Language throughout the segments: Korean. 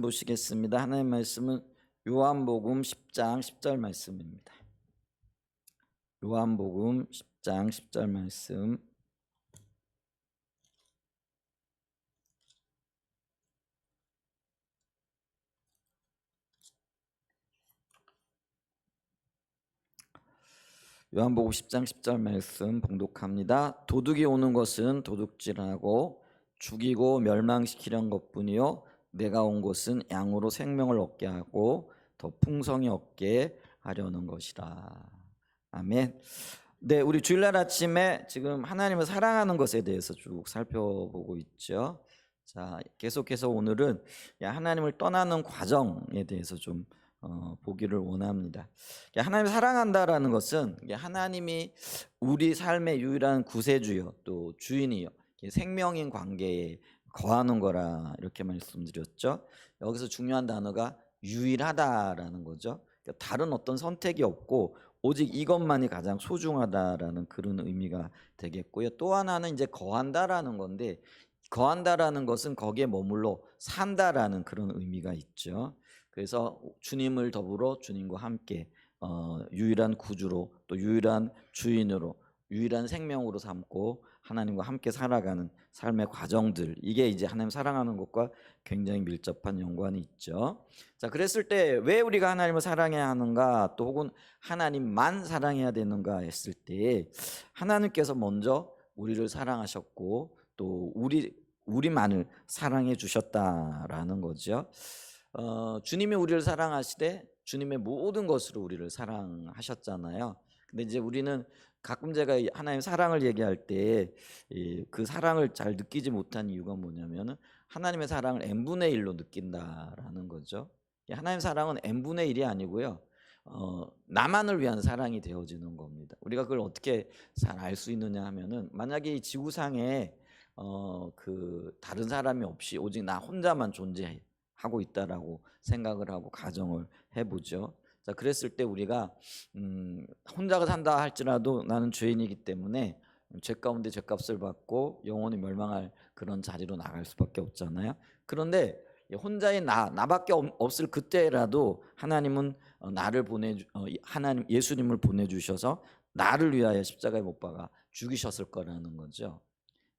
보시겠습니다. 하나님 말씀은 요한복음 10장 10절 말씀입니다. 요한복음 10장 10절 말씀. 요한복음 10장 10절 말씀 봉독합니다. 도둑이 오는 것은 도둑질하고 죽이고 멸망시키려는 것뿐이요 내가 온 것은 양으로 생명을 얻게 하고 더 풍성히 얻게 하려는 것이라. 아멘. 네, 우리 주일날 아침에 지금 하나님을 사랑하는 것에 대해서 쭉 살펴보고 있죠. 자, 계속해서 오늘은 하나님을 떠나는 과정에 대해서 좀 보기를 원합니다. 하나님을 사랑한다라는 것은 하나님이 우리 삶의 유일한 구세주요 또 주인이요 생명인 관계에 거하는 거라 이렇게 말씀드렸죠. 여기서 중요한 단어가 유일하다라는 거죠. 다른 어떤 선택이 없고 오직 이것만이 가장 소중하다라는 그런 의미가 되겠고요. 또 하나는 이제 거한다라는 건데, 거한다라는 것은 거기에 머물러 산다라는 그런 의미가 있죠. 그래서 주님을 더불어 주님과 함께 유일한 구주로 또 유일한 주인으로 유일한 생명으로 삼고 하나님과 함께 살아가는 삶의 과정들, 이게 이제 하나님 사랑하는 것과 굉장히 밀접한 연관이 있죠. 자, 그랬을 때 왜 우리가 하나님을 사랑해야 하는가, 또 혹은 하나님만 사랑해야 되는가 했을 때, 하나님께서 먼저 우리를 사랑하셨고 또 우리만을 사랑해 주셨다라는 거죠. 주님이 우리를 사랑하시되 주님의 모든 것으로 우리를 사랑하셨잖아요. 근데 이제 우리는 가끔 제가 하나님 사랑을 얘기할 때 그 사랑을 잘 느끼지 못한 이유가 뭐냐면은 하나님의 사랑을 n분의 1로 느낀다라는 거죠. 하나님의 사랑은 n분의 1이 아니고요. 나만을 위한 사랑이 되어지는 겁니다. 우리가 그걸 어떻게 잘 알 수 있느냐 하면은, 만약에 이 지구상에 그 다른 사람이 없이 오직 나 혼자만 존재하고 있다라고 생각을 하고 가정을 해보죠. 자, 그랬을 때 우리가 혼자가 산다 할지라도 나는 죄인이기 때문에 죄 가운데 죄값을 받고 영원히 멸망할 그런 자리로 나갈 수밖에 없잖아요. 그런데 혼자의 나밖에 없을 그때라도 하나님은 나를 하나님 예수님을 보내주셔서 나를 위하여 십자가에 못 박아 죽이셨을 거라는 거죠.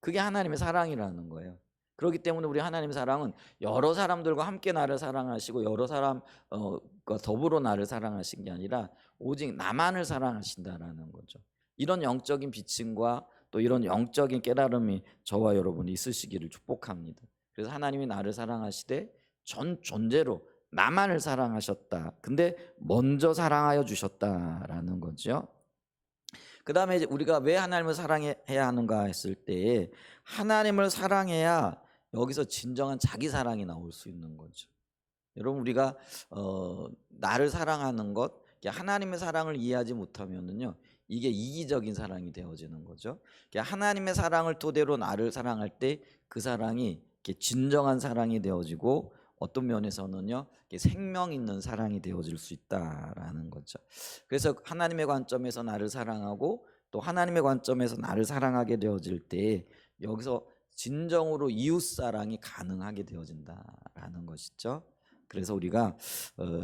그게 하나님의 사랑이라는 거예요. 그렇기 때문에 우리 하나님의 사랑은 여러 사람들과 함께 나를 사랑하시고 여러 사람과 더불어 나를 사랑하신 게 아니라 오직 나만을 사랑하신다라는 거죠. 이런 영적인 비침과 또 이런 영적인 깨달음이 저와 여러분이 있으시기를 축복합니다. 그래서 하나님이 나를 사랑하시되 전 존재로 나만을 사랑하셨다. 근데 먼저 사랑하여 주셨다라는 거죠. 그 다음에 우리가 왜 하나님을 사랑해야 하는가 했을 때, 하나님을 사랑해야 여기서 진정한 자기 사랑이 나올 수 있는 거죠. 여러분, 우리가 나를 사랑하는 것, 하나님의 사랑을 이해하지 못하면은요, 이게 이기적인 사랑이 되어지는 거죠. 하나님의 사랑을 토대로 나를 사랑할 때 그 사랑이 진정한 사랑이 되어지고, 어떤 면에서는요 생명 있는 사랑이 되어질 수 있다라는 거죠. 그래서 하나님의 관점에서 나를 사랑하고 또 하나님의 관점에서 나를 사랑하게 되어질 때 여기서 진정으로 이웃 사랑이 가능하게 되어진다라는 것이죠. 그래서 우리가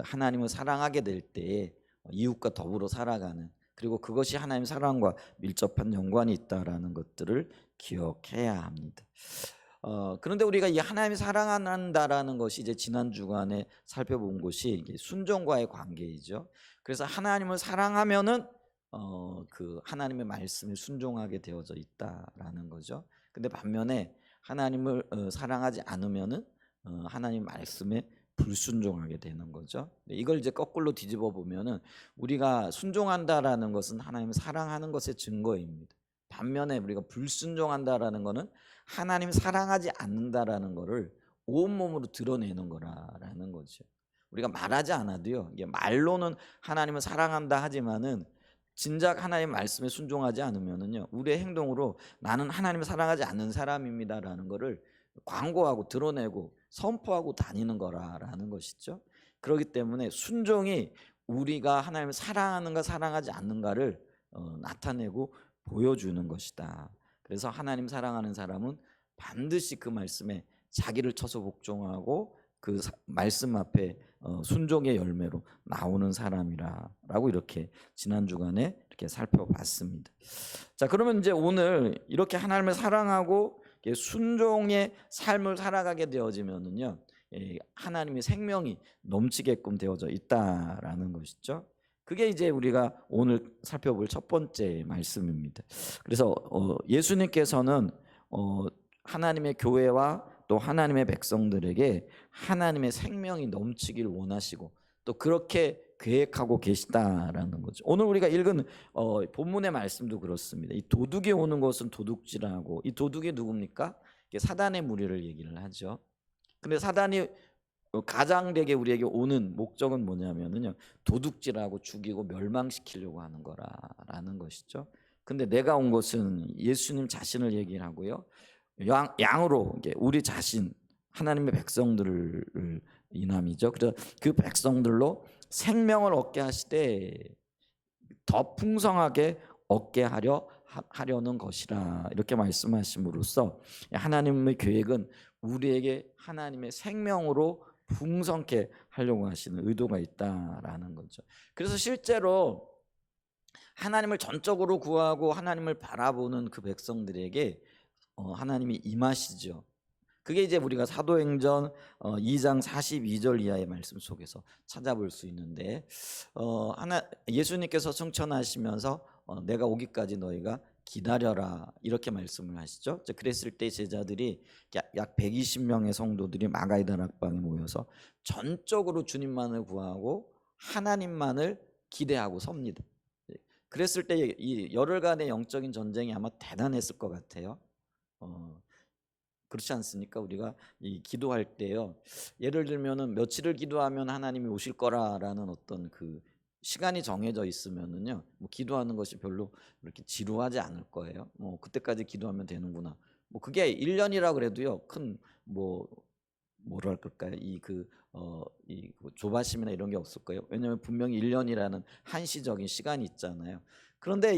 하나님을 사랑하게 될 때 이웃과 더불어 살아가는, 그리고 그것이 하나님 사랑과 밀접한 연관이 있다라는 것들을 기억해야 합니다. 그런데 우리가 이 하나님이 사랑한다라는 것이 이제 지난 주간에 살펴본 것이 이게 순종과의 관계이죠. 그래서 하나님을 사랑하면은 그 하나님의 말씀에 순종하게 되어져 있다라는 거죠. 근데 반면에 하나님을 사랑하지 않으면은 하나님 말씀에 불순종하게 되는 거죠. 이걸 이제 거꾸로 뒤집어 보면은 우리가 순종한다라는 것은 하나님을 사랑하는 것의 증거입니다. 반면에 우리가 불순종한다라는 것은 하나님 사랑하지 않는다라는 것을 온몸으로 드러내는 거라는 거죠. 우리가 말하지 않아도요, 이게 말로는 하나님을 사랑한다 하지만은 진작 하나님 말씀에 순종하지 않으면은요, 우리의 행동으로 나는 하나님을 사랑하지 않는 사람입니다라는 것을 광고하고 드러내고 선포하고 다니는 거라는 것이죠. 그렇기 때문에 순종이 우리가 하나님을 사랑하는가 사랑하지 않는가를 나타내고 보여주는 것이다. 그래서 하나님 사랑하는 사람은 반드시 그 말씀에 자기를 쳐서 복종하고 그 말씀 앞에 순종의 열매로 나오는 사람이라라고 이렇게 지난 주간에 이렇게 살펴봤습니다. 자, 그러면 이제 오늘 이렇게 하나님을 사랑하고 순종의 삶을 살아가게 되어지면은요, 하나님의 생명이 넘치게끔 되어져 있다라는 것이죠. 그게 이제 우리가 오늘 살펴볼 첫 번째 말씀입니다. 그래서 예수님께서는 하나님의 교회와 또 하나님의 백성들에게 하나님의 생명이 넘치길 원하시고 또 그렇게 계획하고 계시다라는 거죠. 오늘 우리가 읽은 본문의 말씀도 그렇습니다. 이 도둑이 오는 것은 도둑질하고, 이 도둑이 누굽니까? 이게 사단의 무리를 얘기를 하죠. 근데 사단이 가장되게 우리에게 오는 목적은 뭐냐면은요, 도둑질하고 죽이고 멸망시키려고 하는 거라는 것이죠. 근데 내가 온 것은 예수님 자신을 얘기를 하고요, 양으로 우리 자신 하나님의 백성들을 이남이죠. 그래서 그 백성들로 생명을 얻게 하시되 더 풍성하게 얻게 하려는 것이라, 이렇게 말씀하심으로써 하나님의 계획은 우리에게 하나님의 생명으로 풍성케 하려고 하시는 의도가 있다라는 거죠. 그래서 실제로 하나님을 전적으로 구하고 하나님을 바라보는 그 백성들에게 하나님이 임하시죠. 그게 이제 우리가 사도행전 2장 42절 이하의 말씀 속에서 찾아볼 수 있는데, 예수님께서 승천하시면서 내가 오기까지 너희가 기다려라, 이렇게 말씀을 하시죠. 그랬을 때 제자들이 약 120명의 성도들이 마가의 다락방에 모여서 전적으로 주님만을 구하고 하나님만을 기대하고 섭니다. 그랬을 때 이 열흘간의 영적인 전쟁이 아마 대단했을 것 같아요. 그렇지 않습니까? 우리가 이 기도할 때요, 예를 들면은 며칠을 기도하면 하나님이 오실 거라라는 어떤 그 시간이 정해져 있으면은요, 뭐 기도하는 것이 별로 그렇게 지루하지 않을 거예요. 뭐 그때까지 기도하면 되는구나. 뭐 그게 1년이라 그래도요, 큰 뭐랄까요, 이 조바심이나 이런 게 없을 거예요. 왜냐하면 분명히 1년이라는 한시적인 시간이 있잖아요. 그런데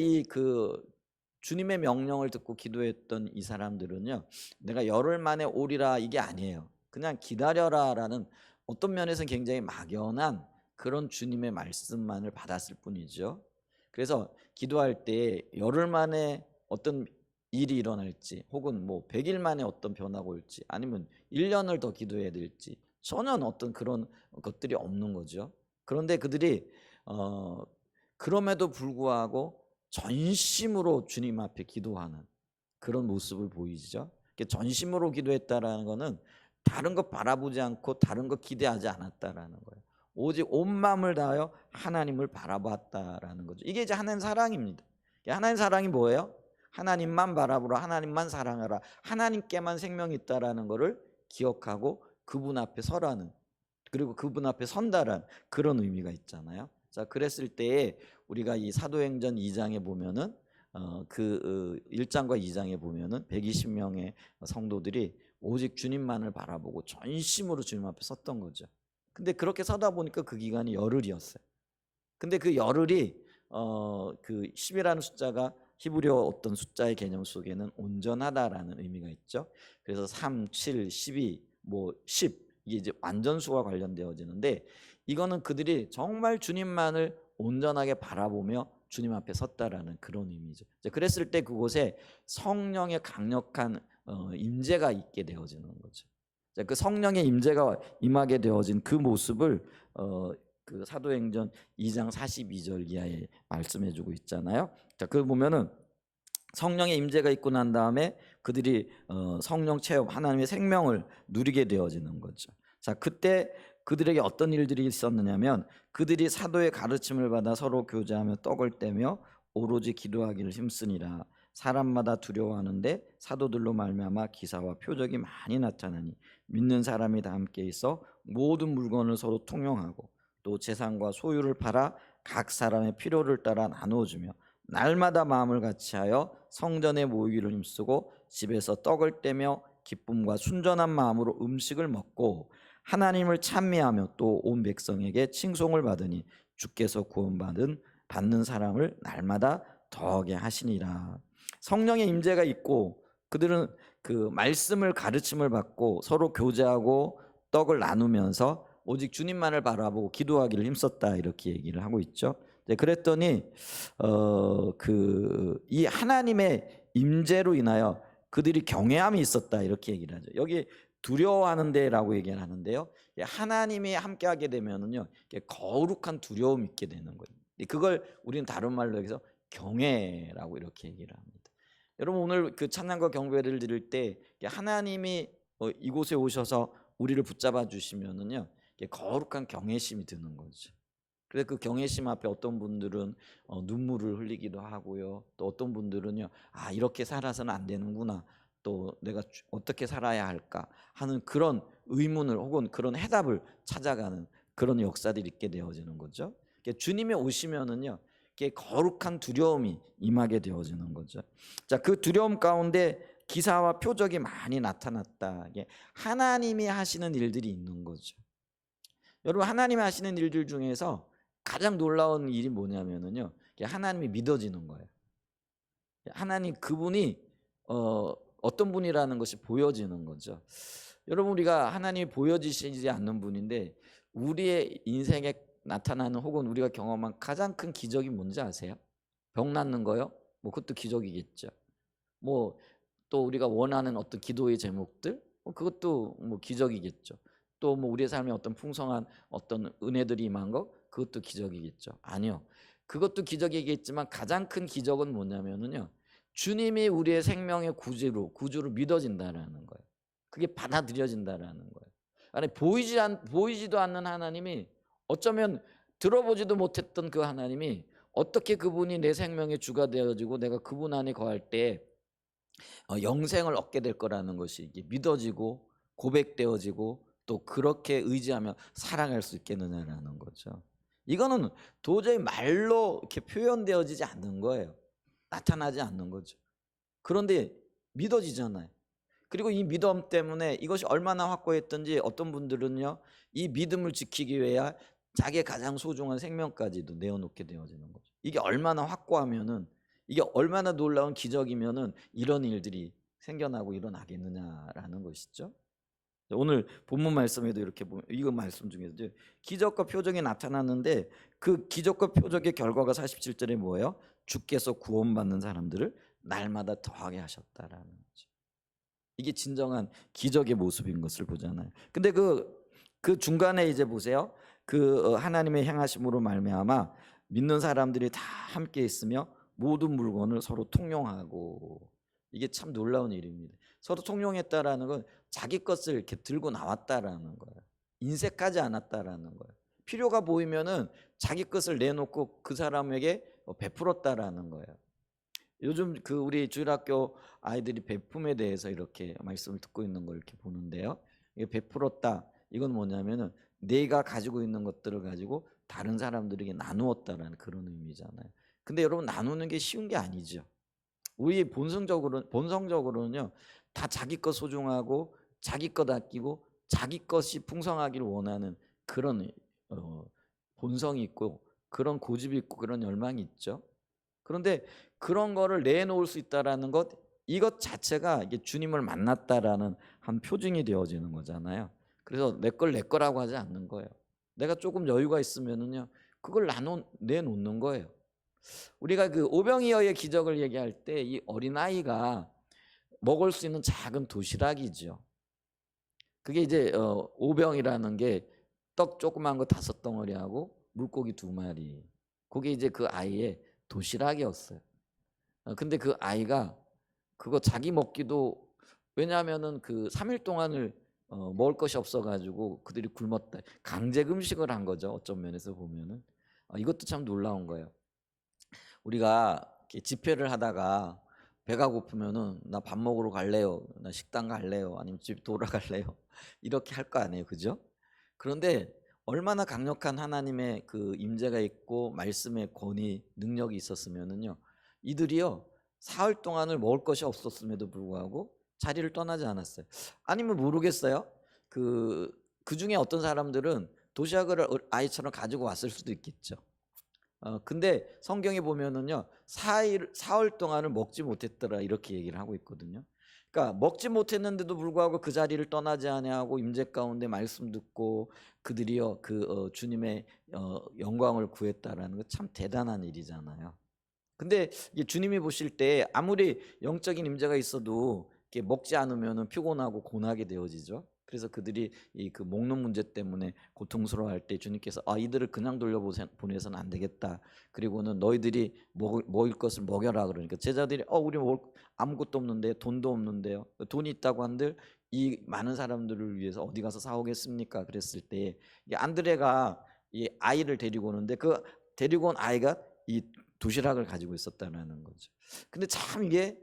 주님의 명령을 듣고 기도했던 이 사람들은요, 내가 열흘 만에 오리라 이게 아니에요. 그냥 기다려라라는, 어떤 면에서는 굉장히 막연한 그런 주님의 말씀만을 받았을 뿐이죠. 그래서 기도할 때 열흘 만에 어떤 일이 일어날지, 혹은 뭐 100일 만에 어떤 변화가 올지, 아니면 1년을 더 기도해야 될지 전혀 어떤 그런 것들이 없는 거죠. 그런데 그들이 그럼에도 불구하고 전심으로 주님 앞에 기도하는 그런 모습을 보이죠. 전심으로 기도했다라는 것은 다른 것 바라보지 않고 다른 것 기대하지 않았다라는 거예요. 오직 온 마음을 다하여 하나님을 바라봤다라는 거죠. 이게 이제 하나님 사랑입니다. 하나님 사랑이 뭐예요? 하나님만 바라보라, 하나님만 사랑하라, 하나님께만 생명이 있다라는 것을 기억하고 그분 앞에 서라는, 그리고 그분 앞에 선다라는 그런 의미가 있잖아요. 자, 그랬을 때에 우리가 이 사도행전 2장에 보면은 1장과 2장에 보면은 120명의 성도들이 오직 주님만을 바라보고 전심으로 주님 앞에 섰던 거죠. 근데 그렇게 서다 보니까 그 기간이 열흘이었어요. 근데 그 열흘이 그 10이라는 숫자가 히브리어 어떤 숫자의 개념 속에는 온전하다라는 의미가 있죠. 그래서 3, 7, 12, 10 이게 이제 완전수와 관련되어지는데, 이거는 그들이 정말 주님만을 온전하게 바라보며 주님 앞에 섰다라는 그런 의미죠. 그랬을 때 그곳에 성령의 강력한 임재가 있게 되어지는 거죠. 그 성령의 임재가 임하게 되어진 그 모습을 그 사도행전 2장 42절 이하에 말씀해주고 있잖아요. 자, 그 보면은 성령의 임재가 있고 난 다음에 그들이 성령 체험, 하나님의 생명을 누리게 되어지는 거죠. 자, 그때 그들에게 어떤 일들이 있었느냐면, 그들이 사도의 가르침을 받아 서로 교제하며 떡을 떼며 오로지 기도하기를 힘쓰니라. 사람마다 두려워하는데 사도들로 말미암아 기사와 표적이 많이 나타나니 믿는 사람이 다 함께 있어 모든 물건을 서로 통용하고 또 재산과 소유를 팔아 각 사람의 필요를 따라 나누어 주며 날마다 마음을 같이하여 성전에 모이기를 힘쓰고 집에서 떡을 떼며 기쁨과 순전한 마음으로 음식을 먹고 하나님을 찬미하며 또 온 백성에게 칭송을 받으니 주께서 받는 사람을 날마다 더하게 하시니라. 성령의 임재가 있고 그들은 그 말씀을 가르침을 받고 서로 교제하고 떡을 나누면서 오직 주님만을 바라보고 기도하기를 힘썼다 이렇게 얘기를 하고 있죠. 네, 그랬더니 이 하나님의 임재로 인하여 그들이 경외함이 있었다 이렇게 얘기를 하죠. 여기 두려워하는데라고 얘기를 하는데요. 하나님이 함께하게 되면은요, 거룩한 두려움이 있게 되는 거예요. 그걸 우리는 다른 말로 해서 경외라고 이렇게 얘기를 합니다. 여러분 오늘 그 찬양과 경배를 드릴 때 하나님이 이곳에 오셔서 우리를 붙잡아 주시면은요, 거룩한 경외심이 드는 거죠. 그래서 그 경외심 앞에 어떤 분들은 눈물을 흘리기도 하고요. 또 어떤 분들은요, 아 이렇게 살아서는 안 되는구나. 또 내가 어떻게 살아야 할까 하는 그런 의문을 혹은 그런 해답을 찾아가는 그런 역사들이 있게 되어지는 거죠. 주님이 오시면은요, 거룩한 두려움이 임하게 되어지는 거죠. 자, 그 두려움 가운데 기사와 표적이 많이 나타났다. 하나님이 하시는 일들이 있는 거죠. 여러분 하나님이 하시는 일들 중에서 가장 놀라운 일이 뭐냐면은요, 하나님이 믿어지는 거예요. 하나님 그분이 어떤 분이라는 것이 보여지는 거죠. 여러분 우리가 하나님이 보여지시지 않는 분인데 우리의 인생에 나타나는 혹은 우리가 경험한 가장 큰 기적이 뭔지 아세요? 병 낫는 거요? 뭐 그것도 기적이겠죠. 뭐 또 우리가 원하는 어떤 기도의 제목들, 그것도 뭐 기적이겠죠. 또 뭐 우리의 삶에 어떤 풍성한 어떤 은혜들이 임한 것, 그것도 기적이겠죠. 아니요. 그것도 기적이겠지만 가장 큰 기적은 뭐냐면은요, 주님이 우리의 생명의 구주로 믿어진다라는 거예요. 그게 받아들여진다라는 거예요. 아니 보이지도 않는 하나님이, 어쩌면 들어보지도 못했던 그 하나님이 어떻게 그분이 내 생명의 주가 되어지고 내가 그분 안에 거할 때 영생을 얻게 될 거라는 것이 이게 믿어지고 고백되어지고 또 그렇게 의지하며 사랑할 수 있겠느냐라는 거죠. 이거는 도저히 말로 이렇게 표현되어지지 않는 거예요. 나타나지 않는 거죠. 그런데 믿어지잖아요. 그리고 이 믿음 때문에 이것이 얼마나 확고했던지 어떤 분들은요, 이 믿음을 지키기 위해 자기의 가장 소중한 생명까지도 내어놓게 되어지는 거죠. 이게 얼마나 확고하면은, 이게 얼마나 놀라운 기적이면은 이런 일들이 생겨나고 일어나겠느냐라는 것이죠. 오늘 본문 말씀에도 이렇게 보면 이거 말씀 중에서 기적과 표적이 나타났는데 그 기적과 표적의 결과가 47절에 뭐예요? 주께서 구원받는 사람들을 날마다 더하게 하셨다라는 거죠. 이게 진정한 기적의 모습인 것을 보잖아요. 근데 그 중간에 이제 보세요. 하나님의 행하심으로 말미암아 믿는 사람들이 다 함께 있으며 모든 물건을 서로 통용하고, 이게 참 놀라운 일입니다. 서로 통용했다라는 건 자기 것을 이렇게 들고 나왔다라는 거예요. 인색하지 않았다라는 거예요. 필요가 보이면은 자기 것을 내놓고 그 사람에게 베풀었다라는 거예요. 요즘 우리 주일학교 아이들이 베품에 대해서 이렇게 말씀을 듣고 있는 걸 이렇게 보는데요. 이게 베풀었다. 이건 뭐냐면은 내가 가지고 있는 것들을 가지고 다른 사람들에게 나누었다라는 그런 의미잖아요. 근데 여러분 나누는 게 쉬운 게 아니죠. 우리 본성적으로는요, 다 자기 것 소중하고 자기 것 아끼고 자기 것이 풍성하기를 원하는 그런 본성이 있고 그런 고집이 있고 그런 열망이 있죠. 그런데 그런 거를 내놓을 수 있다라는 것, 이것 자체가 이게 주님을 만났다라는 한 표징이 되어지는 거잖아요. 그래서 내 거라고 하지 않는 거예요. 내가 조금 여유가 있으면은요, 그걸 내놓는 거예요. 우리가 그 오병이어의 기적을 얘기할 때 이 어린아이가 먹을 수 있는 작은 도시락이죠. 그게 이제 오병이라는 게 떡 조그만 거 5덩어리하고 물고기 2마리. 그게 이제 그 아이의 도시락이었어요. 근데 그 아이가 그거 자기 먹기도, 왜냐하면은 그 3일 동안을 먹을 것이 없어가지고 그들이 굶었다. 강제 금식을 한 거죠. 어떤 면에서 보면은. 이것도 참 놀라운 거예요. 우리가 이렇게 집회를 하다가 배가 고프면은 나 밥 먹으러 갈래요, 나 식당 갈래요, 아니면 집 돌아갈래요 이렇게 할 거 아니에요, 그죠? 그런데 얼마나 강력한 하나님의 그 임재가 있고 말씀의 권위, 능력이 있었으면은요, 이들이요 사흘 동안을 먹을 것이 없었음에도 불구하고 자리를 떠나지 않았어요. 아니면 모르겠어요. 그 중에 어떤 사람들은 도시락을 아이처럼 가지고 왔을 수도 있겠죠. 근데 성경에 보면은요, 사흘 동안을 먹지 못했더라 이렇게 얘기를 하고 있거든요. 그러니까 먹지 못했는데도 불구하고 그 자리를 떠나지 아니하고 임재 가운데 말씀 듣고 그들이요 주님의 영광을 구했다라는 거 참 대단한 일이잖아요. 근데 이게 주님이 보실 때 아무리 영적인 임재가 있어도 이렇게 먹지 않으면은 피곤하고 고나게 되어지죠. 그래서 그들이 이 그 먹는 문제 때문에 고통스러워할 때 주님께서 이들을 그냥 보내서는 안 되겠다. 그리고는 너희들이 먹을 것을 먹여라 그러니까 제자들이 우리 아무것도 없는데 돈도 없는데요. 돈이 있다고 한들 이 많은 사람들을 위해서 어디 가서 사오겠습니까? 그랬을 때 이 안드레가 이 아이를 데리고 오는데 그 데리고 온 아이가 이 도시락을 가지고 있었다는 거죠. 근데 참 이게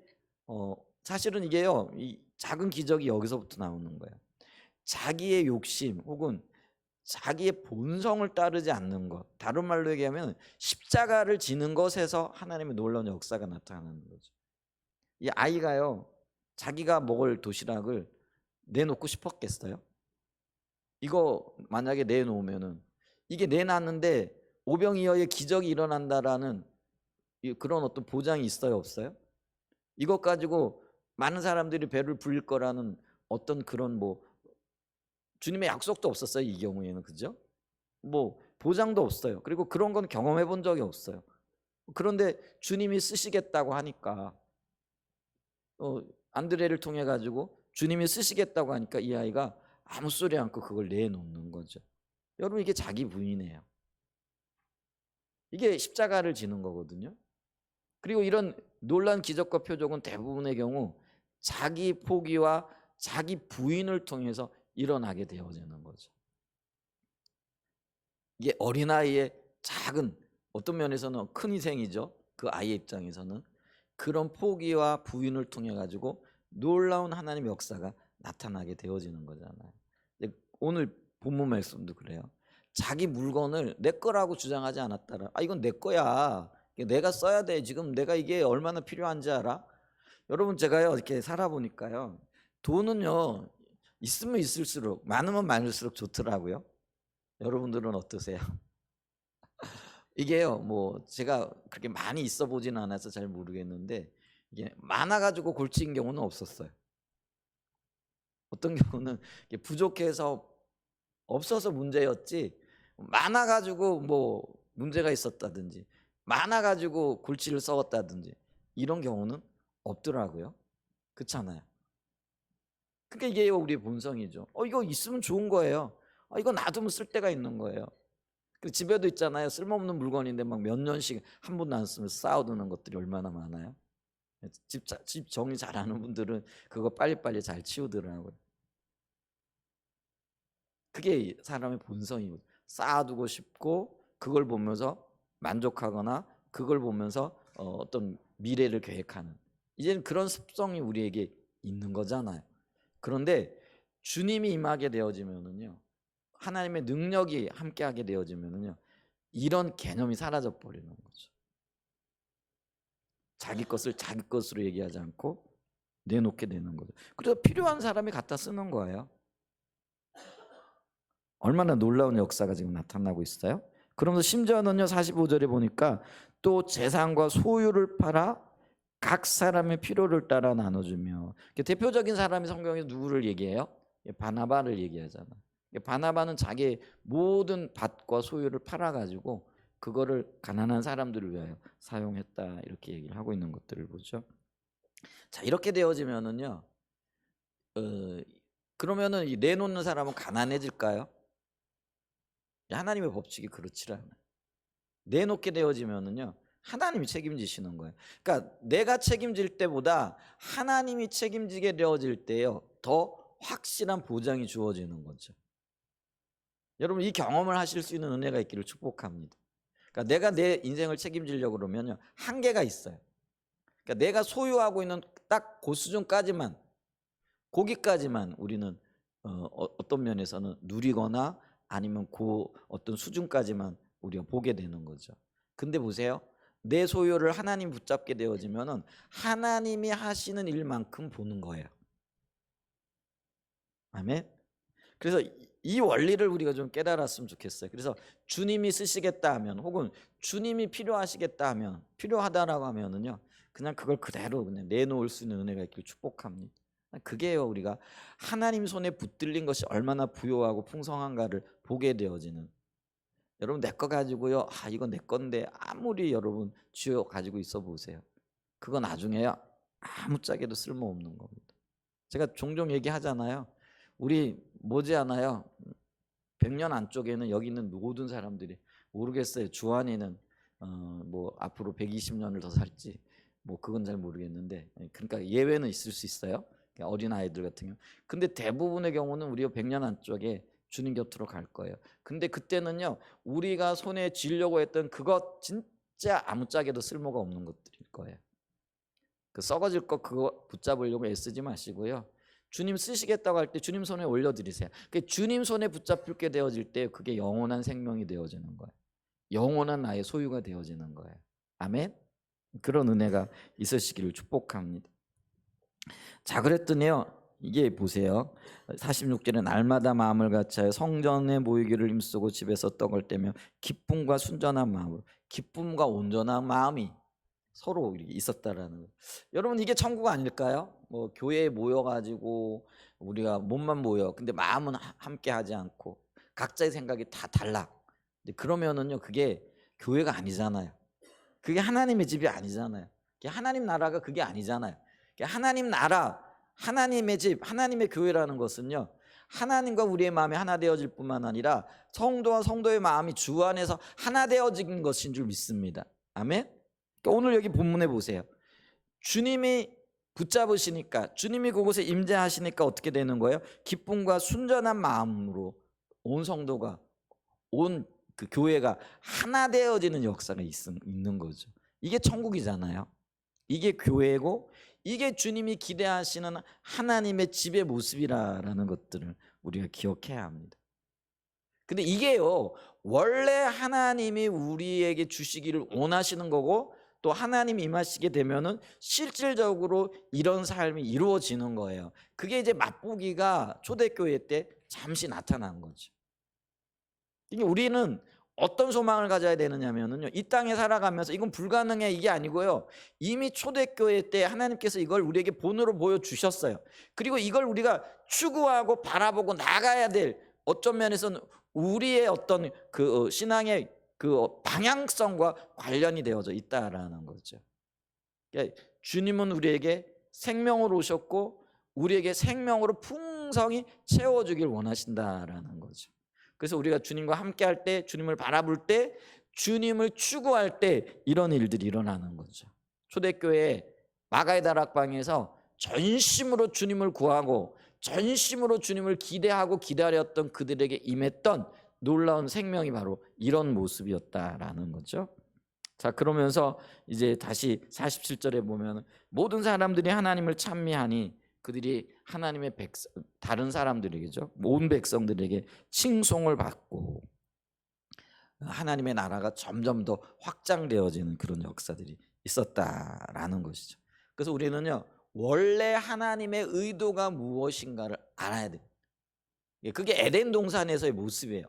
사실은 이게요, 이 작은 기적이 여기서부터 나오는 거예요. 자기의 욕심 혹은 자기의 본성을 따르지 않는 것, 다른 말로 얘기하면 십자가를 지는 것에서 하나님의 놀라운 역사가 나타나는 거죠. 이 아이가요, 자기가 먹을 도시락을 내놓고 싶었겠어요? 이거 만약에 내놓으면은 이게 내놨는데 오병이어의 기적이 일어난다라는 그런 어떤 보장이 있어요, 없어요? 이것 가지고 많은 사람들이 배를 불릴 거라는 어떤 그런 주님의 약속도 없었어요, 이 경우에는. 그죠? 보장도 없어요. 그리고 그런 건 경험해 본 적이 없어요. 그런데 주님이 쓰시겠다고 하니까 안드레를 통해 가지고 주님이 쓰시겠다고 하니까 이 아이가 아무 소리 않고 그걸 내놓는 거죠. 여러분, 이게 자기 부인이에요. 이게 십자가를 지는 거거든요. 그리고 이런 놀란 기적과 표적은 대부분의 경우 자기 포기와 자기 부인을 통해서 일어나게 되어지는 거죠. 이게 어린아이의 작은, 어떤 면에서는 큰 희생이죠. 그 아이의 입장에서는. 그런 포기와 부인을 통해 가지고 놀라운 하나님의 역사가 나타나게 되어지는 거잖아요. 오늘 본문 말씀도 그래요. 자기 물건을 내 거라고 주장하지 않았다라. 이건 내 거야. 내가 써야 돼. 지금 내가 이게 얼마나 필요한지 알아? 여러분, 제가요 이렇게 살아보니까요, 돈은요 있으면 있을수록, 많으면 많을수록 좋더라고요. 여러분들은 어떠세요? 이게요 제가 그렇게 많이 있어 보지는 않아서 잘 모르겠는데 이게 많아가지고 골치인 경우는 없었어요. 어떤 경우는 이게 부족해서 없어서 문제였지, 많아가지고 문제가 있었다든지 많아가지고 골치를 썩었다든지 이런 경우는 없더라고요. 그렇잖아요. 그러니까 이게 우리의 본성이죠. 이거 있으면 좋은 거예요. 이거 놔두면 쓸 데가 있는 거예요. 그 집에도 있잖아요. 쓸모없는 물건인데 막 몇 년씩 한 번도 안 쓰면서 쌓아두는 것들이 얼마나 많아요. 집 정리 잘하는 분들은 그거 빨리빨리 잘 치우더라고요. 그게 사람의 본성이거든요. 쌓아두고 싶고 그걸 보면서 만족하거나 그걸 보면서 어떤 미래를 계획하는, 이제는 그런 습성이 우리에게 있는 거잖아요. 그런데 주님이 임하게 되어지면은요, 하나님의 능력이 함께하게 되어지면은요, 이런 개념이 사라져 버리는 거죠. 자기 것을 자기 것으로 얘기하지 않고 내놓게 되는 거죠. 그래서 필요한 사람이 갖다 쓰는 거예요. 얼마나 놀라운 역사가 지금 나타나고 있어요. 그러면서 심지어는요 45절에 보니까 또 재산과 소유를 팔아 각 사람의 필요를 따라 나눠주며, 대표적인 사람이 성경에서 누구를 얘기해요? 바나바를 얘기하잖아. 바나바는 자기의 모든 밭과 소유를 팔아가지고 그거를 가난한 사람들을 위하여 사용했다, 이렇게 얘기를 하고 있는 것들을 보죠. 자, 이렇게 되어지면은요, 그러면은 이 내놓는 사람은 가난해질까요? 하나님의 법칙이 그렇지 않아요. 내놓게 되어지면은요, 하나님이 책임지시는 거예요. 그러니까 내가 책임질 때보다 하나님이 책임지게 되어질 때요, 더 확실한 보장이 주어지는 거죠. 여러분, 이 경험을 하실 수 있는 은혜가 있기를 축복합니다. 그러니까 내가 내 인생을 책임지려고 그러면요, 한계가 있어요. 그러니까 내가 소유하고 있는 딱 그 수준까지만, 거기까지만 우리는 어떤 면에서는 누리거나 아니면 그 어떤 수준까지만 우리가 보게 되는 거죠. 근데 보세요. 내 소유를 하나님 붙잡게 되어지면은 하나님이 하시는 일만큼 보는 거예요. 아멘. 그래서 이 원리를 우리가 좀 깨달았으면 좋겠어요. 그래서 주님이 쓰시겠다 하면, 혹은 주님이 필요하시겠다 하면, 필요하다라고 하면은요, 그냥 그걸 그대로 그냥 내놓을 수 있는 은혜가 있길 축복합니다. 그게요, 우리가 하나님 손에 붙들린 것이 얼마나 부요하고 풍성한가를 보게 되어지는. 여러분 내 거 가지고요, 이거 내 건데 아무리 여러분 쥐어 가지고 있어 보세요. 그거 나중에요 아무짝에도 쓸모없는 겁니다. 제가 종종 얘기하잖아요. 우리 머지않아요 100년 안쪽에는 여기 있는 모든 사람들이, 모르겠어요, 주한이는 뭐 앞으로 120년을 더 살지 뭐 그건 잘 모르겠는데, 그러니까 예외는 있을 수 있어요. 어린 아이들 같은 경우. 근데 대부분의 경우는 우리가 100년 안쪽에 주님 곁으로 갈 거예요. 근데 그때는요 우리가 손에 쥐려고 했던 그것 진짜 아무짝에도 쓸모가 없는 것들일 거예요. 그 썩어질 거 그거 붙잡으려고 애쓰지 마시고요. 주님 쓰시겠다고 할 때 주님 손에 올려드리세요. 주님 손에 붙잡게 되어질 때 그게 영원한 생명이 되어지는 거예요. 영원한 나의 소유가 되어지는 거예요. 아멘. 그런 은혜가 있으시기를 축복합니다. 자, 그랬더니요 이게 보세요. 46절에 날마다 마음을 같이하여 성전에 모이기를 힘쓰고 집에서 떡을 떼며 기쁨과 순전한 마음으로, 기쁨과 온전한 마음이 서로 있었다라는 거예요. 여러분 이게 천국 아닐까요? 뭐 교회에 모여가지고 우리가 몸만 모여 근데 마음은 함께 하지 않고 각자의 생각이 다 달라. 근데 그러면은요 그게 교회가 아니잖아요. 그게 하나님의 집이 아니잖아요. 그게 하나님 나라가 그게 아니잖아요. 그게 하나님 나라, 하나님의 집, 하나님의 교회라는 것은요 하나님과 우리의 마음이 하나 되어질 뿐만 아니라 성도와 성도의 마음이 주 안에서 하나 되어진 것인 줄 믿습니다. 아멘. 오늘 여기 본문에 보세요. 주님이 붙잡으시니까, 주님이 그곳에 임재하시니까 어떻게 되는 거예요? 기쁨과 순전한 마음으로 온 성도가, 온 그 교회가 하나 되어지는 역사가 있는 거죠. 이게 천국이잖아요. 이게 교회고 이게 주님이 기대하시는 하나님의 집의 모습이라는 것들을 우리가 기억해야 합니다. 근데 이게요 원래 하나님이 우리에게 주시기를 원하시는 거고, 또 하나님이 임하시게 되면은 실질적으로 이런 삶이 이루어지는 거예요. 그게 이제 맛보기가 초대교회 때 잠시 나타난 거죠. 이게 우리는 어떤 소망을 가져야 되느냐면요 이 땅에 살아가면서 이건 불가능해 이게 아니고요, 이미 초대교회 때 하나님께서 이걸 우리에게 본으로 보여주셨어요. 그리고 이걸 우리가 추구하고 바라보고 나가야 될, 어떤 면에서는 우리의 어떤 그 신앙의 그 방향성과 관련이 되어져 있다라는 거죠. 그러니까 주님은 우리에게 생명으로 오셨고 우리에게 생명으로 풍성히 채워주길 원하신다라는 거죠. 그래서 우리가 주님과 함께 할 때, 주님을 바라볼 때, 주님을 추구할 때 이런 일들이 일어나는 거죠. 초대교회 마가의 다락방에서 전심으로 주님을 구하고 전심으로 주님을 기대하고 기다렸던 그들에게 임했던 놀라운 생명이 바로 이런 모습이었다라는 거죠. 자, 그러면서 이제 다시 47절에 보면 모든 사람들이 하나님을 찬미하니 그들이 하나님의 다른 사람들에게죠, 온 백성들에게 칭송을 받고 하나님의 나라가 점점 더 확장되어지는 그런 역사들이 있었다라는 것이죠. 그래서 우리는요 원래 하나님의 의도가 무엇인가를 알아야 돼요. 그게 에덴 동산에서의 모습이에요.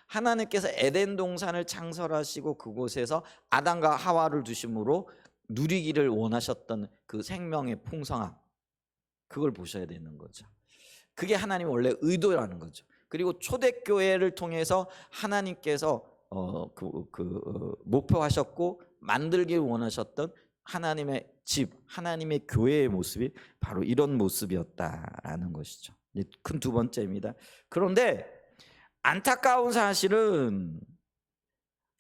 하나님께서 에덴 동산을 창설하시고 그곳에서 아담과 하와를 두심으로 누리기를 원하셨던 그 생명의 풍성함, 그걸 보셔야 되는 거죠. 그게 하나님의 원래 의도라는 거죠. 그리고 초대교회를 통해서 하나님께서 목표하셨고 만들기 원하셨던 하나님의 집, 하나님의 교회의 모습이 바로 이런 모습이었다라는 것이죠. 큰 두 번째입니다. 그런데 안타까운 사실은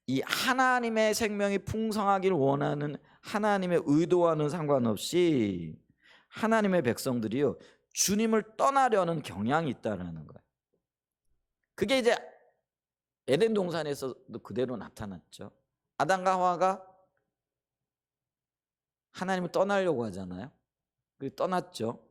이 하나님의 생명이 풍성하기를 원하는 하나님의 의도와는 상관없이 하나님의 백성들이요 주님을 떠나려는 경향이 있다라는 거예요. 그게 이제 에덴 동산에서도 그대로 나타났죠. 아담과 하와가 하나님을 떠나려고 하잖아요. 그리고 떠났죠.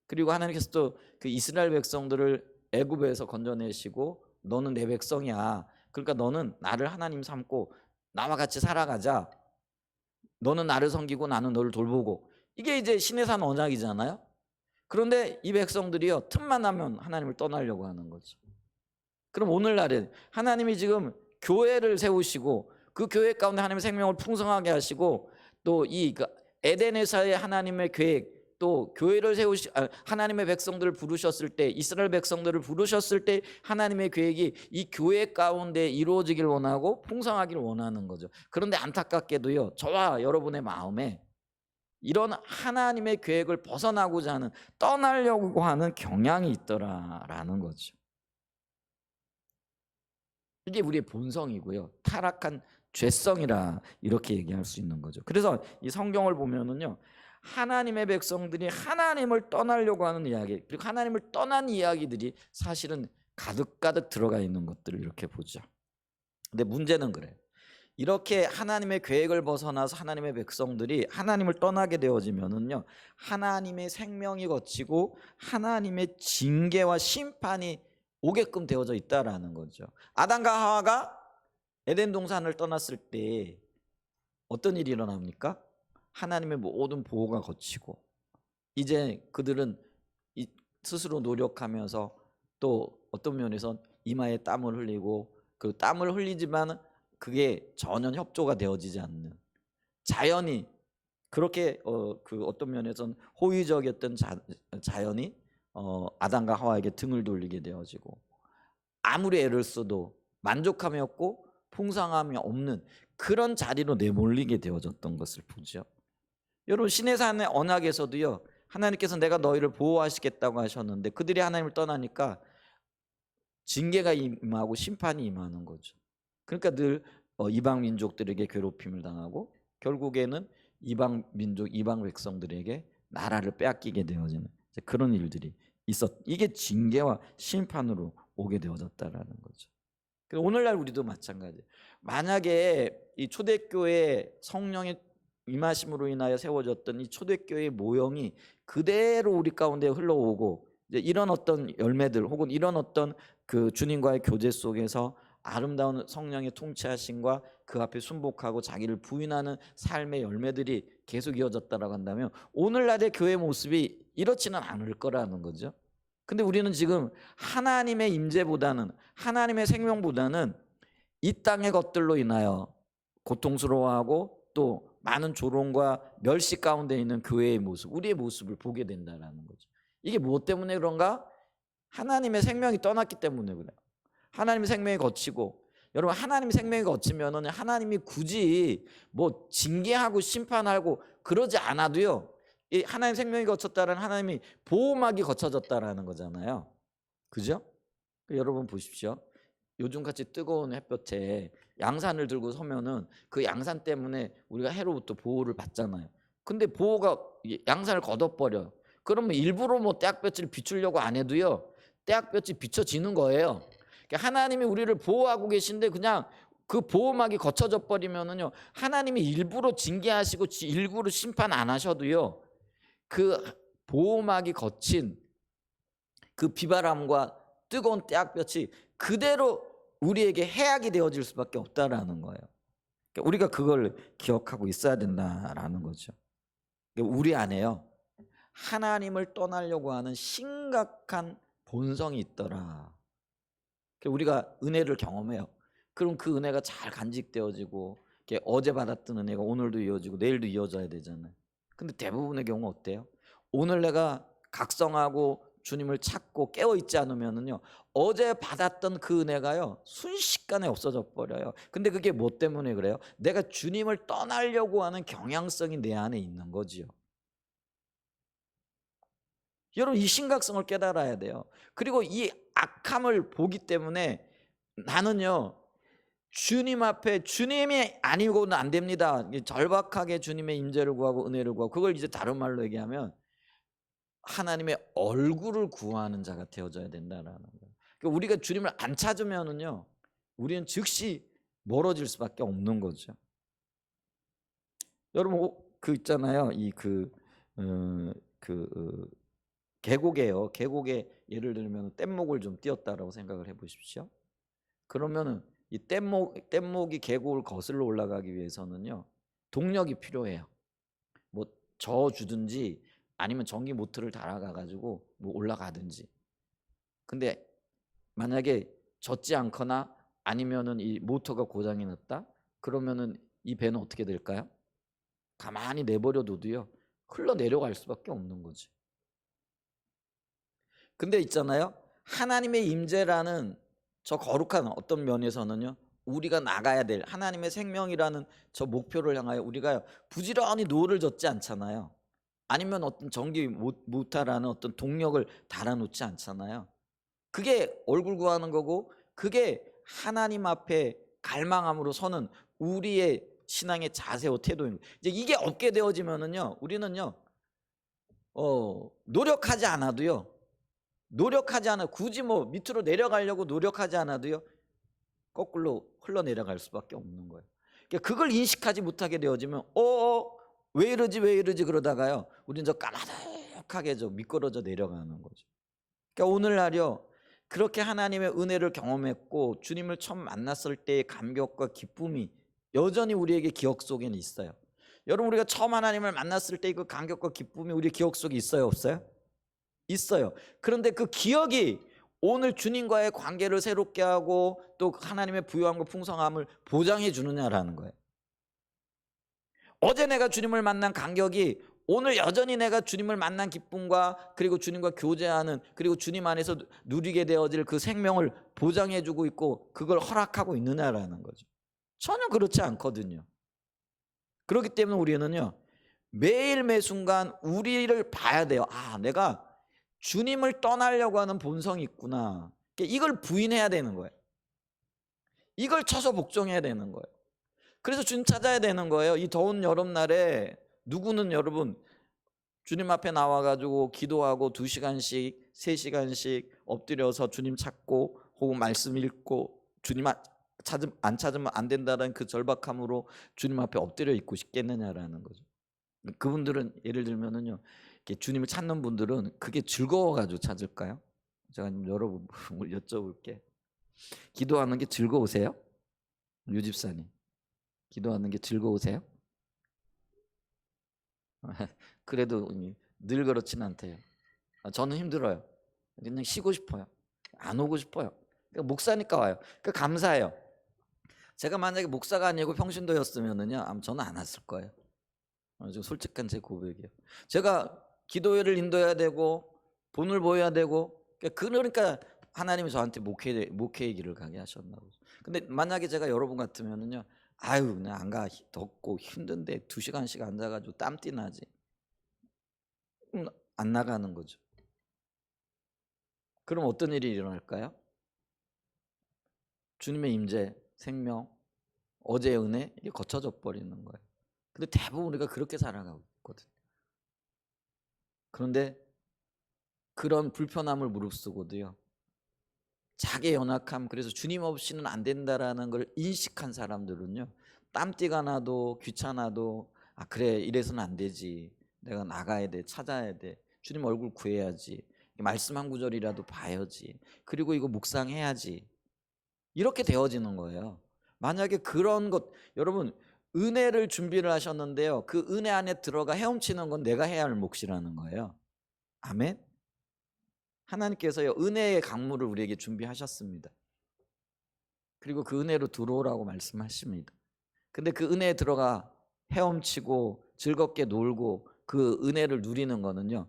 그리고 하나님께서 또 그 이스라엘 백성들을 애굽에서 건져내시고 너는 내 백성이야. 그러니까 너는 나를 하나님 삼고 나와 같이 살아가자. 너는 나를 섬기고 나는 너를 돌보고. 이게 이제 시내산 언약이잖아요. 그런데 이 백성들이요 틈만 나면 하나님을 떠나려고 하는 거죠. 그럼 오늘날에 하나님이 지금 교회를 세우시고 그 교회 가운데 하나님의 생명을 풍성하게 하시고 또 이 에덴에서의 하나님의 계획, 또 교회를 하나님의 백성들을 부르셨을 때, 이스라엘 백성들을 부르셨을 때 하나님의 계획이 이 교회 가운데 이루어지길 원하고 풍성하길 원하는 거죠. 그런데 안타깝게도요, 저와 여러분의 마음에 이런 하나님의 계획을 벗어나고자 하는, 떠나려고 하는 경향이 있더라라는 거죠. 이게 우리의 본성이고요, 타락한 죄성이라 이렇게 얘기할 수 있는 거죠. 그래서 이 성경을 보면은요, 하나님의 백성들이 하나님을 떠나려고 하는 이야기, 그리고 하나님을 떠난 이야기들이 사실은 가득가득 들어가 있는 것들을 이렇게 보죠. 근데 문제는 그래요. 이렇게 하나님의 계획을 벗어나서 하나님의 백성들이 하나님을 떠나게 되어지면은요, 하나님의 생명이 거치고 하나님의 징계와 심판이 오게끔 되어져 있다라는 거죠. 아담과 하와가 에덴 동산을 떠났을 때 어떤 일이 일어납니까? 하나님의 모든 보호가 거치고 이제 그들은 스스로 노력하면서 또 어떤 면에선 이마에 땀을 흘리고, 그 땀을 흘리지만 그게 전혀 협조가 되어지지 않는, 자연이 그렇게 그 어떤 면에선 호의적이었던 자연이 아담과 하와에게 등을 돌리게 되어지고, 아무리 애를 써도 만족함이 없고 풍성함이 없는 그런 자리로 내몰리게 되어졌던 것을 보죠. 여러분, 시내산의 언약에서도요, 하나님께서 내가 너희를 보호하시겠다고 하셨는데 그들이 하나님을 떠나니까 징계가 임하고 심판이 임하는 거죠. 그러니까 늘 이방 민족들에게 괴롭힘을 당하고 결국에는 이방 민족, 이방 백성들에게 나라를 빼앗기게 되어지는 그런 일들이 이게 징계와 심판으로 오게 되어졌다라는 거죠. 오늘날 우리도 마찬가지예요. 만약에 이 초대교회 성령의 임하심으로 인하여 세워졌던 이 초대교회의 모형이 그대로 우리 가운데 흘러오고, 이제 이런 어떤 열매들 혹은 이런 어떤 그 주님과의 교제 속에서 아름다운 성령의 통치하심과 그 앞에 순복하고 자기를 부인하는 삶의 열매들이 계속 이어졌다라고 한다면 오늘날의 교회 모습이 이렇지는 않을 거라는 거죠. 근데 우리는 지금 하나님의 임재보다는, 하나님의 생명보다는 이 땅의 것들로 인하여 고통스러워하고 또 많은 조롱과 멸시 가운데 있는 교회의 모습, 우리의 모습을 보게 된다는 거죠. 이게 무엇 때문에 그런가? 하나님의 생명이 떠났기 때문에 그래요. 하나님의 생명이 거치고, 여러분, 하나님의 생명이 거치면은 하나님이 굳이 뭐 징계하고 심판하고 그러지 않아도요, 이 하나님 생명이 거쳤다는, 하나님이 보호막이 거쳐졌다라는 거잖아요. 그죠? 여러분 보십시오. 요즘같이 뜨거운 햇볕에 양산을 들고 서면은 그 양산 때문에 우리가 해로부터 보호를 받잖아요. 근데 보호가 양산을 걷어버려요. 그러면 일부러 뭐 떼약볕을 비추려고 안 해도요, 떼약볕이 비춰지는 거예요. 그러니까 하나님이 우리를 보호하고 계신데 그냥 그 보호막이 거쳐져 버리면은요, 하나님이 일부러 징계하시고 일부러 심판 안 하셔도요, 그 보호막이 거친 그 비바람과 뜨거운 떼약볕이 그대로 우리에게 해악이 되어질 수밖에 없다라는 거예요. 그러니까 우리가 그걸 기억하고 있어야 된다라는 거죠. 그러니까 우리 안에요, 하나님을 떠나려고 하는 심각한 본성이 있더라. 그러니까 우리가 은혜를 경험해요. 그럼 그 은혜가 잘 간직되어지고, 어제 받았던 은혜가 오늘도 이어지고 내일도 이어져야 되잖아요. 근데 대부분의 경우 어때요? 오늘 내가 각성하고 주님을 찾고 깨어있지 않으면은요, 어제 받았던 그 은혜가요 순식간에 없어져 버려요. 근데 그게 뭐 때문에 그래요? 내가 주님을 떠나려고 하는 경향성이 내 안에 있는 거지요. 여러분, 이 심각성을 깨달아야 돼요. 그리고 이 악함을 보기 때문에 나는요, 주님 앞에, 주님이 아니고는 안 됩니다. 절박하게 주님의 임재를 구하고 은혜를 구하고, 그걸 이제 다른 말로 얘기하면 하나님의 얼굴을 구하는 자가 되어져야 된다라는 거예요. 그러니까 우리가 주님을 안 찾으면은요, 우리는 즉시 멀어질 수밖에 없는 거죠. 여러분, 그 있잖아요, 계곡에요. 계곡에 예를 들면 뗏목을 좀 띄었다라고 생각을 해보십시오. 그러면은 이 뗏목이 계곡을 거슬러 올라가기 위해서는요, 동력이 필요해요. 뭐 저어주든지 아니면 전기 모터를 달아가 가지고 뭐 올라가든지. 근데 만약에 젖지 않거나 아니면은 이 모터가 고장이 났다, 그러면은 이 배는 어떻게 될까요? 가만히 내버려 둬도요, 흘러내려갈 수밖에 없는 거지. 근데 있잖아요, 하나님의 임재라는 저 거룩한 어떤 면에서는요, 우리가 나가야 될 하나님의 생명이라는 저 목표를 향하여 우리가 부지런히 노를 젓지 않잖아요. 아니면 어떤 전기 모타라는 어떤 동력을 달아놓지 않잖아요. 그게 얼굴 구하는 거고, 그게 하나님 앞에 갈망함으로 서는 우리의 신앙의 자세와 태도인 거예요. 이제 이게 없게 되어지면은요, 우리는요, 노력하지 않아도요, 굳이 뭐 밑으로 내려가려고 노력하지 않아도요, 거꾸로 흘러내려갈 수밖에 없는 거예요. 그러니까 그걸 인식하지 못하게 되어지면 왜 이러지 그러다가요, 우리는 저 까마득하게 저 미끄러져 내려가는 거죠. 그러니까 오늘날요, 그렇게 하나님의 은혜를 경험했고 주님을 처음 만났을 때의 감격과 기쁨이 여전히 우리에게 기억 속에는 있어요. 여러분, 우리가 처음 하나님을 만났을 때 그 감격과 기쁨이 우리 기억 속에 있어요, 없어요? 있어요. 그런데 그 기억이 오늘 주님과의 관계를 새롭게 하고 또 하나님의 부유함과 풍성함을 보장해 주느냐라는 거예요. 어제 내가 주님을 만난 감격이 오늘 여전히 내가 주님을 만난 기쁨과 그리고 주님과 교제하는, 그리고 주님 안에서 누리게 되어질 그 생명을 보장해 주고 있고 그걸 허락하고 있느냐라는 거죠. 전혀 그렇지 않거든요. 그렇기 때문에 우리는요, 매일 매 순간 우리를 봐야 돼요. 내가 주님을 떠나려고 하는 본성이 있구나. 이걸 부인해야 되는 거예요. 이걸 쳐서 복종해야 되는 거예요. 그래서 주님 찾아야 되는 거예요. 이 더운 여름날에 누구는 여러분 주님 앞에 나와가지고 기도하고 2시간씩 3시간씩 엎드려서 주님 찾고 혹은 말씀 읽고 주님 안 찾으면 안 된다는 그 절박함으로 주님 앞에 엎드려 있고 싶겠느냐라는 거죠. 그분들은 예를 들면은요, 주님을 찾는 분들은 그게 즐거워가지고 찾을까요? 제가 여러분 여쭤볼게. 기도하는 게 즐거우세요? 유 집사님, 기도하는 게 즐거우세요? 그래도 늘 그렇진 않대요. 저는 힘들어요. 그냥 쉬고 싶어요. 안 오고 싶어요. 그러니까 목사니까 와요. 그러니까 감사해요. 제가 만약에 목사가 아니고 평신도였으면은요, 저는 안 왔을 거예요. 좀 솔직한 제 고백이에요. 제가 기도회를 인도해야 되고 본을 보여야 되고, 그러니까 하나님이 저한테 목회의 길을 가게 하셨나 보죠. 근데 만약에 제가 여러분 같으면은요, 그냥 안 가, 덥고 힘든데 2시간씩 앉아가지고 땀띠 나지, 안 나가는 거죠. 그럼 어떤 일이 일어날까요? 주님의 임재, 생명, 어제의 은혜, 이게 거쳐져 버리는 거예요. 근데 대부분 우리가 그렇게 살아가고 있거든요. 그런데 그런 불편함을 무릅쓰고도요, 자기의 연약함, 그래서 주님 없이는 안 된다라는 걸 인식한 사람들은요, 땀띠가 나도 귀찮아도 그래, 이래서는 안 되지, 내가 나가야 돼, 찾아야 돼, 주님 얼굴 구해야지, 말씀 한 구절이라도 봐야지, 그리고 이거 묵상해야지, 이렇게 되어지는 거예요. 만약에 그런 것, 여러분 은혜를 준비를 하셨는데요, 그 은혜 안에 들어가 헤엄치는 건 내가 해야 할 몫이라는 거예요. 아멘. 하나님께서요, 은혜의 강물을 우리에게 준비하셨습니다. 그리고 그 은혜로 들어오라고 말씀하십니다. 근데 그 은혜에 들어가 헤엄치고 즐겁게 놀고 그 은혜를 누리는 거는요,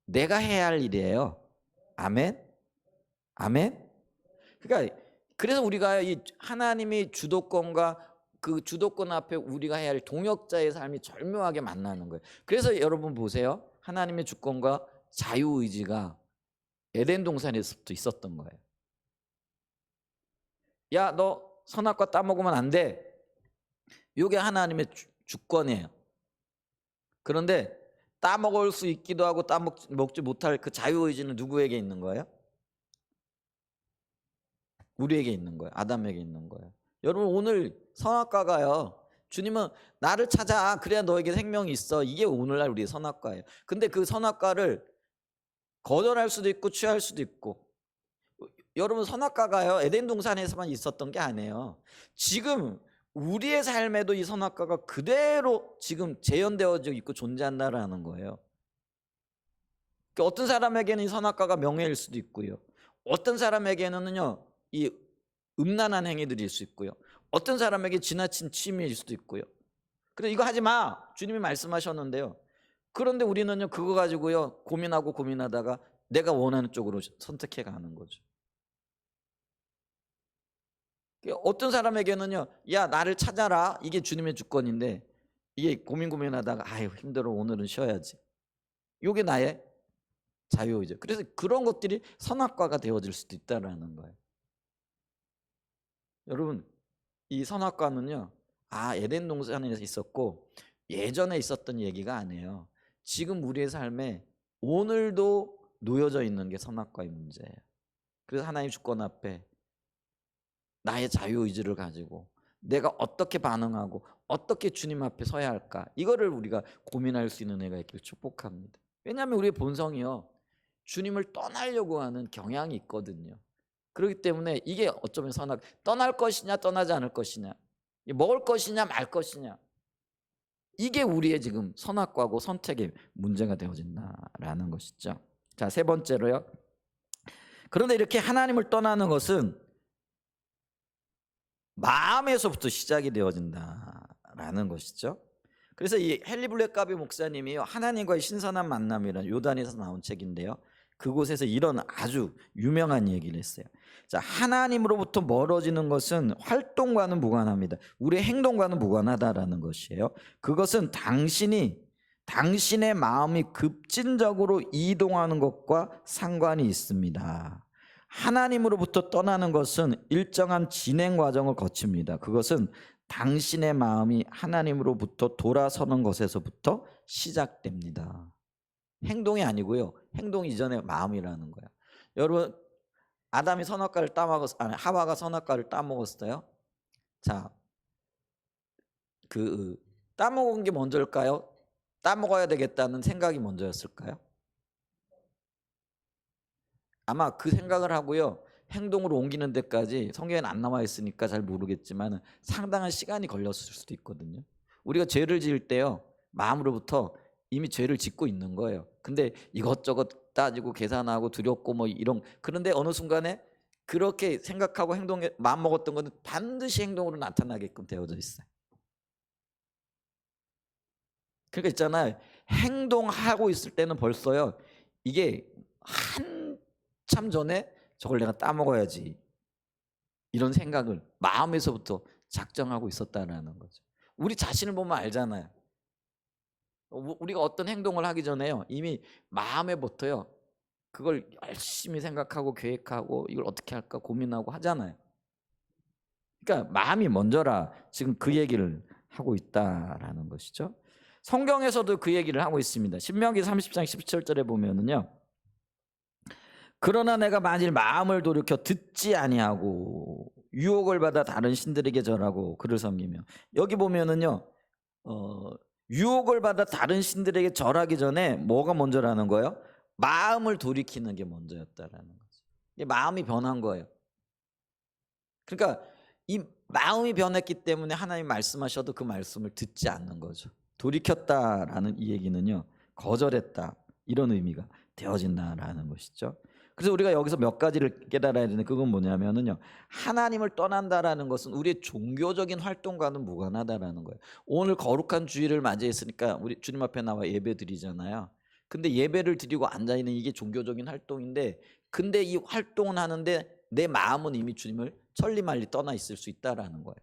내가 해야 할 일이에요. 아멘. 아멘. 그러니까 그래서 우리가 이 하나님의 주도권과 그 주도권 앞에 우리가 해야 할 동역자의 삶이 절묘하게 만나는 거예요. 그래서 여러분 보세요, 하나님의 주권과 자유의지가 에덴 동산에서부터 있었던 거예요. 야, 너 선악과 따먹으면 안 돼. 이게 하나님의 주권이에요. 그런데 따먹을 수 있기도 하고 따먹지 못할 그 자유의지는 누구에게 있는 거예요? 우리에게 있는 거예요. 아담에게 있는 거예요. 여러분, 오늘 선악과가요, 주님은 나를 찾아, 그래야 너에게 생명이 있어, 이게 오늘날 우리의 선악과예요. 근데 그 선악과를 거절할 수도 있고 취할 수도 있고, 여러분 선악과가요, 에덴 동산에서만 있었던 게 아니에요. 지금 우리의 삶에도 이 선악과가 그대로 지금 재현되어져 있고 존재한다라는 거예요. 그러니까 어떤 사람에게는 이 선악과가 명예일 수도 있고요, 어떤 사람에게는요 이 음란한 행위들일 수 있고요, 어떤 사람에게 지나친 취미일 수도 있고요. 그래서 이거 하지 마, 주님이 말씀하셨는데요, 그런데 우리는요 그거 가지고요 고민하고 고민하다가 내가 원하는 쪽으로 선택해 가는 거죠. 어떤 사람에게는요 야 나를 찾아라 이게 주님의 주권인데 이게 고민하다가 아유 힘들어 오늘은 쉬어야지. 이게 나의 자유의지. 그래서 그런 것들이 선악과가 되어질 수도 있다라는 거예요. 여러분 이 선악과는요 에덴 동산에 있었고 예전에 있었던 얘기가 아니에요. 지금 우리의 삶에 오늘도 놓여져 있는 게 선악과의 문제예요. 그래서 하나님 주권 앞에 나의 자유의지를 가지고 내가 어떻게 반응하고 어떻게 주님 앞에 서야 할까 이거를 우리가 고민할 수 있는 은혜가 있길 축복합니다. 왜냐하면 우리의 본성이요 주님을 떠나려고 하는 경향이 있거든요. 그렇기 때문에 이게 어쩌면 떠날 것이냐 떠나지 않을 것이냐 먹을 것이냐 말 것이냐 이게 우리의 지금 선악과고 선택의 문제가 되어진다라는 것이죠. 자, 세 번째로요. 그런데 이렇게 하나님을 떠나는 것은 마음에서부터 시작이 되어진다라는 것이죠. 그래서 이 헨리 블랙가비 목사님이요 하나님과의 신선한 만남이라는 요단에서 나온 책인데요. 그곳에서 이런 아주 유명한 얘기를 했어요. 자, 하나님으로부터 멀어지는 것은 활동과는 무관합니다. 우리의 행동과는 무관하다라는 것이에요. 그것은 당신의 마음이 급진적으로 이동하는 것과 상관이 있습니다. 하나님으로부터 떠나는 것은 일정한 진행 과정을 거칩니다. 그것은 당신의 마음이 하나님으로부터 돌아서는 것에서부터 시작됩니다. 행동이 아니고요. 행동 이전에 마음이라는 거예요. 여러분 아담이 선악과를 하와가 선악과를 따먹었어요. 자, 따먹은 게 먼저일까요? 따먹어야 되겠다는 생각이 먼저였을까요? 아마 그 생각을 하고요. 행동으로 옮기는 데까지 성경에는 안 나와 있으니까 잘 모르겠지만 상당한 시간이 걸렸을 수도 있거든요. 우리가 죄를 지을 때요. 마음으로부터 이미 죄를 짓고 있는 거예요. 근데 이것저것 따지고 계산하고 두렵고 뭐 이런 그런데 어느 순간에 그렇게 생각하고 마음 먹었던 것은 반드시 행동으로 나타나게끔 되어져 있어요. 그러니까 있잖아요. 행동하고 있을 때는 벌써요. 이게 한참 전에 저걸 내가 따먹어야지 이런 생각을 마음에서부터 작정하고 있었다라는 거죠. 우리 자신을 보면 알잖아요. 우리가 어떤 행동을 하기 전에요. 이미 마음에부터요. 그걸 열심히 생각하고 계획하고 이걸 어떻게 할까 고민하고 하잖아요. 그러니까 마음이 먼저라 지금 그 얘기를 하고 있다라는 것이죠. 성경에서도 그 얘기를 하고 있습니다. 신명기 30장 17절에 보면은요. 그러나 내가 만일 마음을 돌이켜 듣지 아니하고 유혹을 받아 다른 신들에게 절하고 그를 섬기며 여기 보면은요. 유혹을 받아 다른 신들에게 절하기 전에 뭐가 먼저라는 거예요? 마음을 돌이키는 게 먼저였다라는 거죠. 이게 마음이 변한 거예요. 그러니까 이 마음이 변했기 때문에 하나님 말씀하셔도 그 말씀을 듣지 않는 거죠. 돌이켰다라는 이 얘기는요. 거절했다 이런 의미가 되어진다라는 것이죠. 그래서 우리가 여기서 몇 가지를 깨달아야 되는데 그건 뭐냐면은요. 하나님을 떠난다라는 것은 우리의 종교적인 활동과는 무관하다라는 거예요. 오늘 거룩한 주일을 맞이했으니까 우리 주님 앞에 나와 예배 드리잖아요. 근데 예배를 드리고 앉아 있는 이게 종교적인 활동인데 근데 이 활동은 하는데 내 마음은 이미 주님을 천리말리 떠나 있을 수 있다라는 거예요.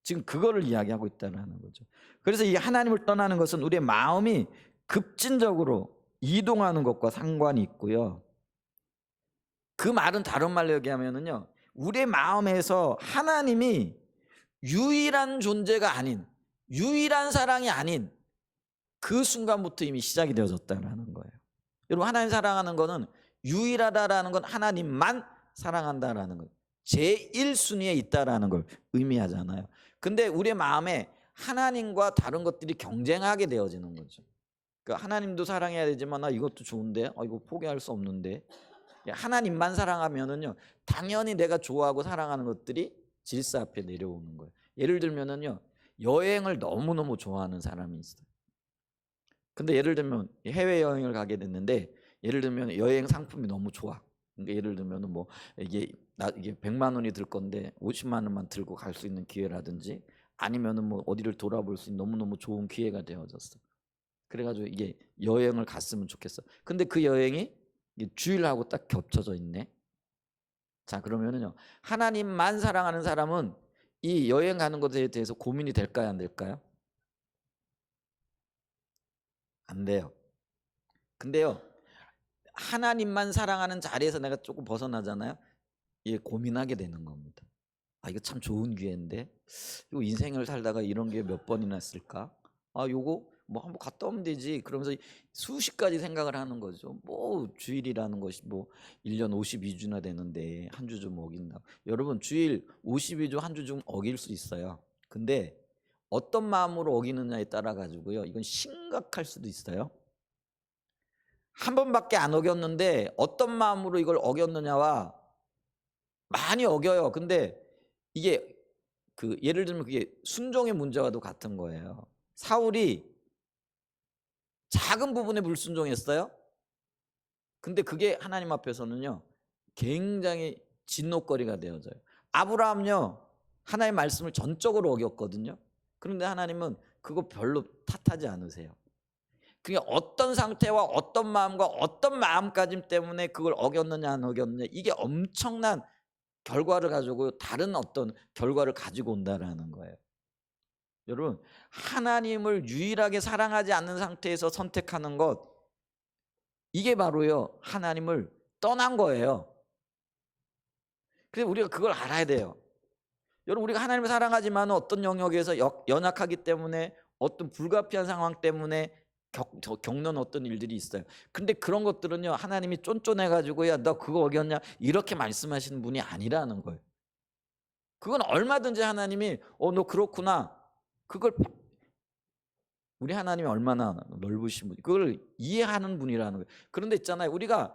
지금 그거를 이야기하고 있다는 거죠. 그래서 이 하나님을 떠나는 것은 우리의 마음이 급진적으로 이동하는 것과 상관이 있고요. 그 말은 다른 말로 얘기하면은요. 우리의 마음에서 하나님이 유일한 존재가 아닌 유일한 사랑이 아닌 그 순간부터 이미 시작이 되어졌다는 거예요. 여러분 하나님 사랑하는 거는 유일하다라는 건 하나님만 사랑한다라는 것. 제1순위에 있다라는 걸 의미하잖아요. 근데 우리의 마음에 하나님과 다른 것들이 경쟁하게 되어지는 거죠. 그러니까 하나님도 사랑해야 되지만 이것도 좋은데 이거 포기할 수 없는데 하나님만 사랑하면은요 당연히 내가 좋아하고 사랑하는 것들이 질서 앞에 내려오는 거예요. 예를 들면은요 여행을 너무너무 좋아하는 사람이 있어요. 근데 예를 들면 해외여행을 가게 됐는데 예를 들면 여행 상품이 너무 좋아. 그러니까 예를 들면 뭐 이게 100만 원이 들 건데 50만 원만 들고 갈 수 있는 기회라든지 아니면은 뭐 어디를 돌아볼 수 있는 너무너무 좋은 기회가 되어졌어. 그래가지고 이게 여행을 갔으면 좋겠어. 근데 그 여행이 주일하고 딱 겹쳐져 있네. 자, 그러면은요, 하나님만 사랑하는 사람은 이 여행 가는 것에 대해서 고민이 될까요, 안 될까요? 안 돼요. 근데요, 하나님만 사랑하는 자리에서 내가 조금 벗어나잖아요. 이게 고민하게 되는 겁니다. 아, 이거 참 좋은 기회인데, 이거 인생을 살다가 이런 기회 몇 번이나 있을까? 아, 요거 뭐 한번 갔다 오면 되지. 그러면서 수십 가지 생각을 하는 거죠. 뭐 주일이라는 것이 뭐 1년 52주나 되는데 한 주 좀 어긴다. 여러분, 주일 52주 한 주 좀 어길 수 있어요. 근데 어떤 마음으로 어기느냐에 따라 가지고요, 이건 심각할 수도 있어요. 한 번밖에 안 어겼는데 어떤 마음으로 이걸 어겼느냐와 많이 어겨요. 근데 이게 그 예를 들면 그게 순종의 문제와도 같은 거예요. 사울이 작은 부분에 불순종했어요. 근데 그게 하나님 앞에서는요, 굉장히 진노거리가 되어져요. 아브라함요, 하나님의 말씀을 전적으로 어겼거든요. 그런데 하나님은 그거 별로 탓하지 않으세요. 그게 어떤 상태와 어떤 마음과 어떤 마음가짐 때문에 그걸 어겼느냐 안 어겼느냐, 이게 엄청난 결과를 가지고 다른 어떤 결과를 가지고 온다라는 거예요. 여러분, 하나님을 유일하게 사랑하지 않는 상태에서 선택하는 것, 이게 바로요, 하나님을 떠난 거예요. 그래서 우리가 그걸 알아야 돼요. 여러분, 우리가 하나님을 사랑하지만 어떤 영역에서 연약하기 때문에, 어떤 불가피한 상황 때문에 겪는 어떤 일들이 있어요. 근데 그런 것들은요, 하나님이 쫀쫀해가지고 야, 너 그거 어겼냐, 이렇게 말씀하시는 분이 아니라는 거예요. 그건 얼마든지 하나님이 너 그렇구나, 그걸, 우리 하나님이 얼마나 넓으신 분, 그걸 이해하는 분이라는 거예요. 그런데 있잖아요, 우리가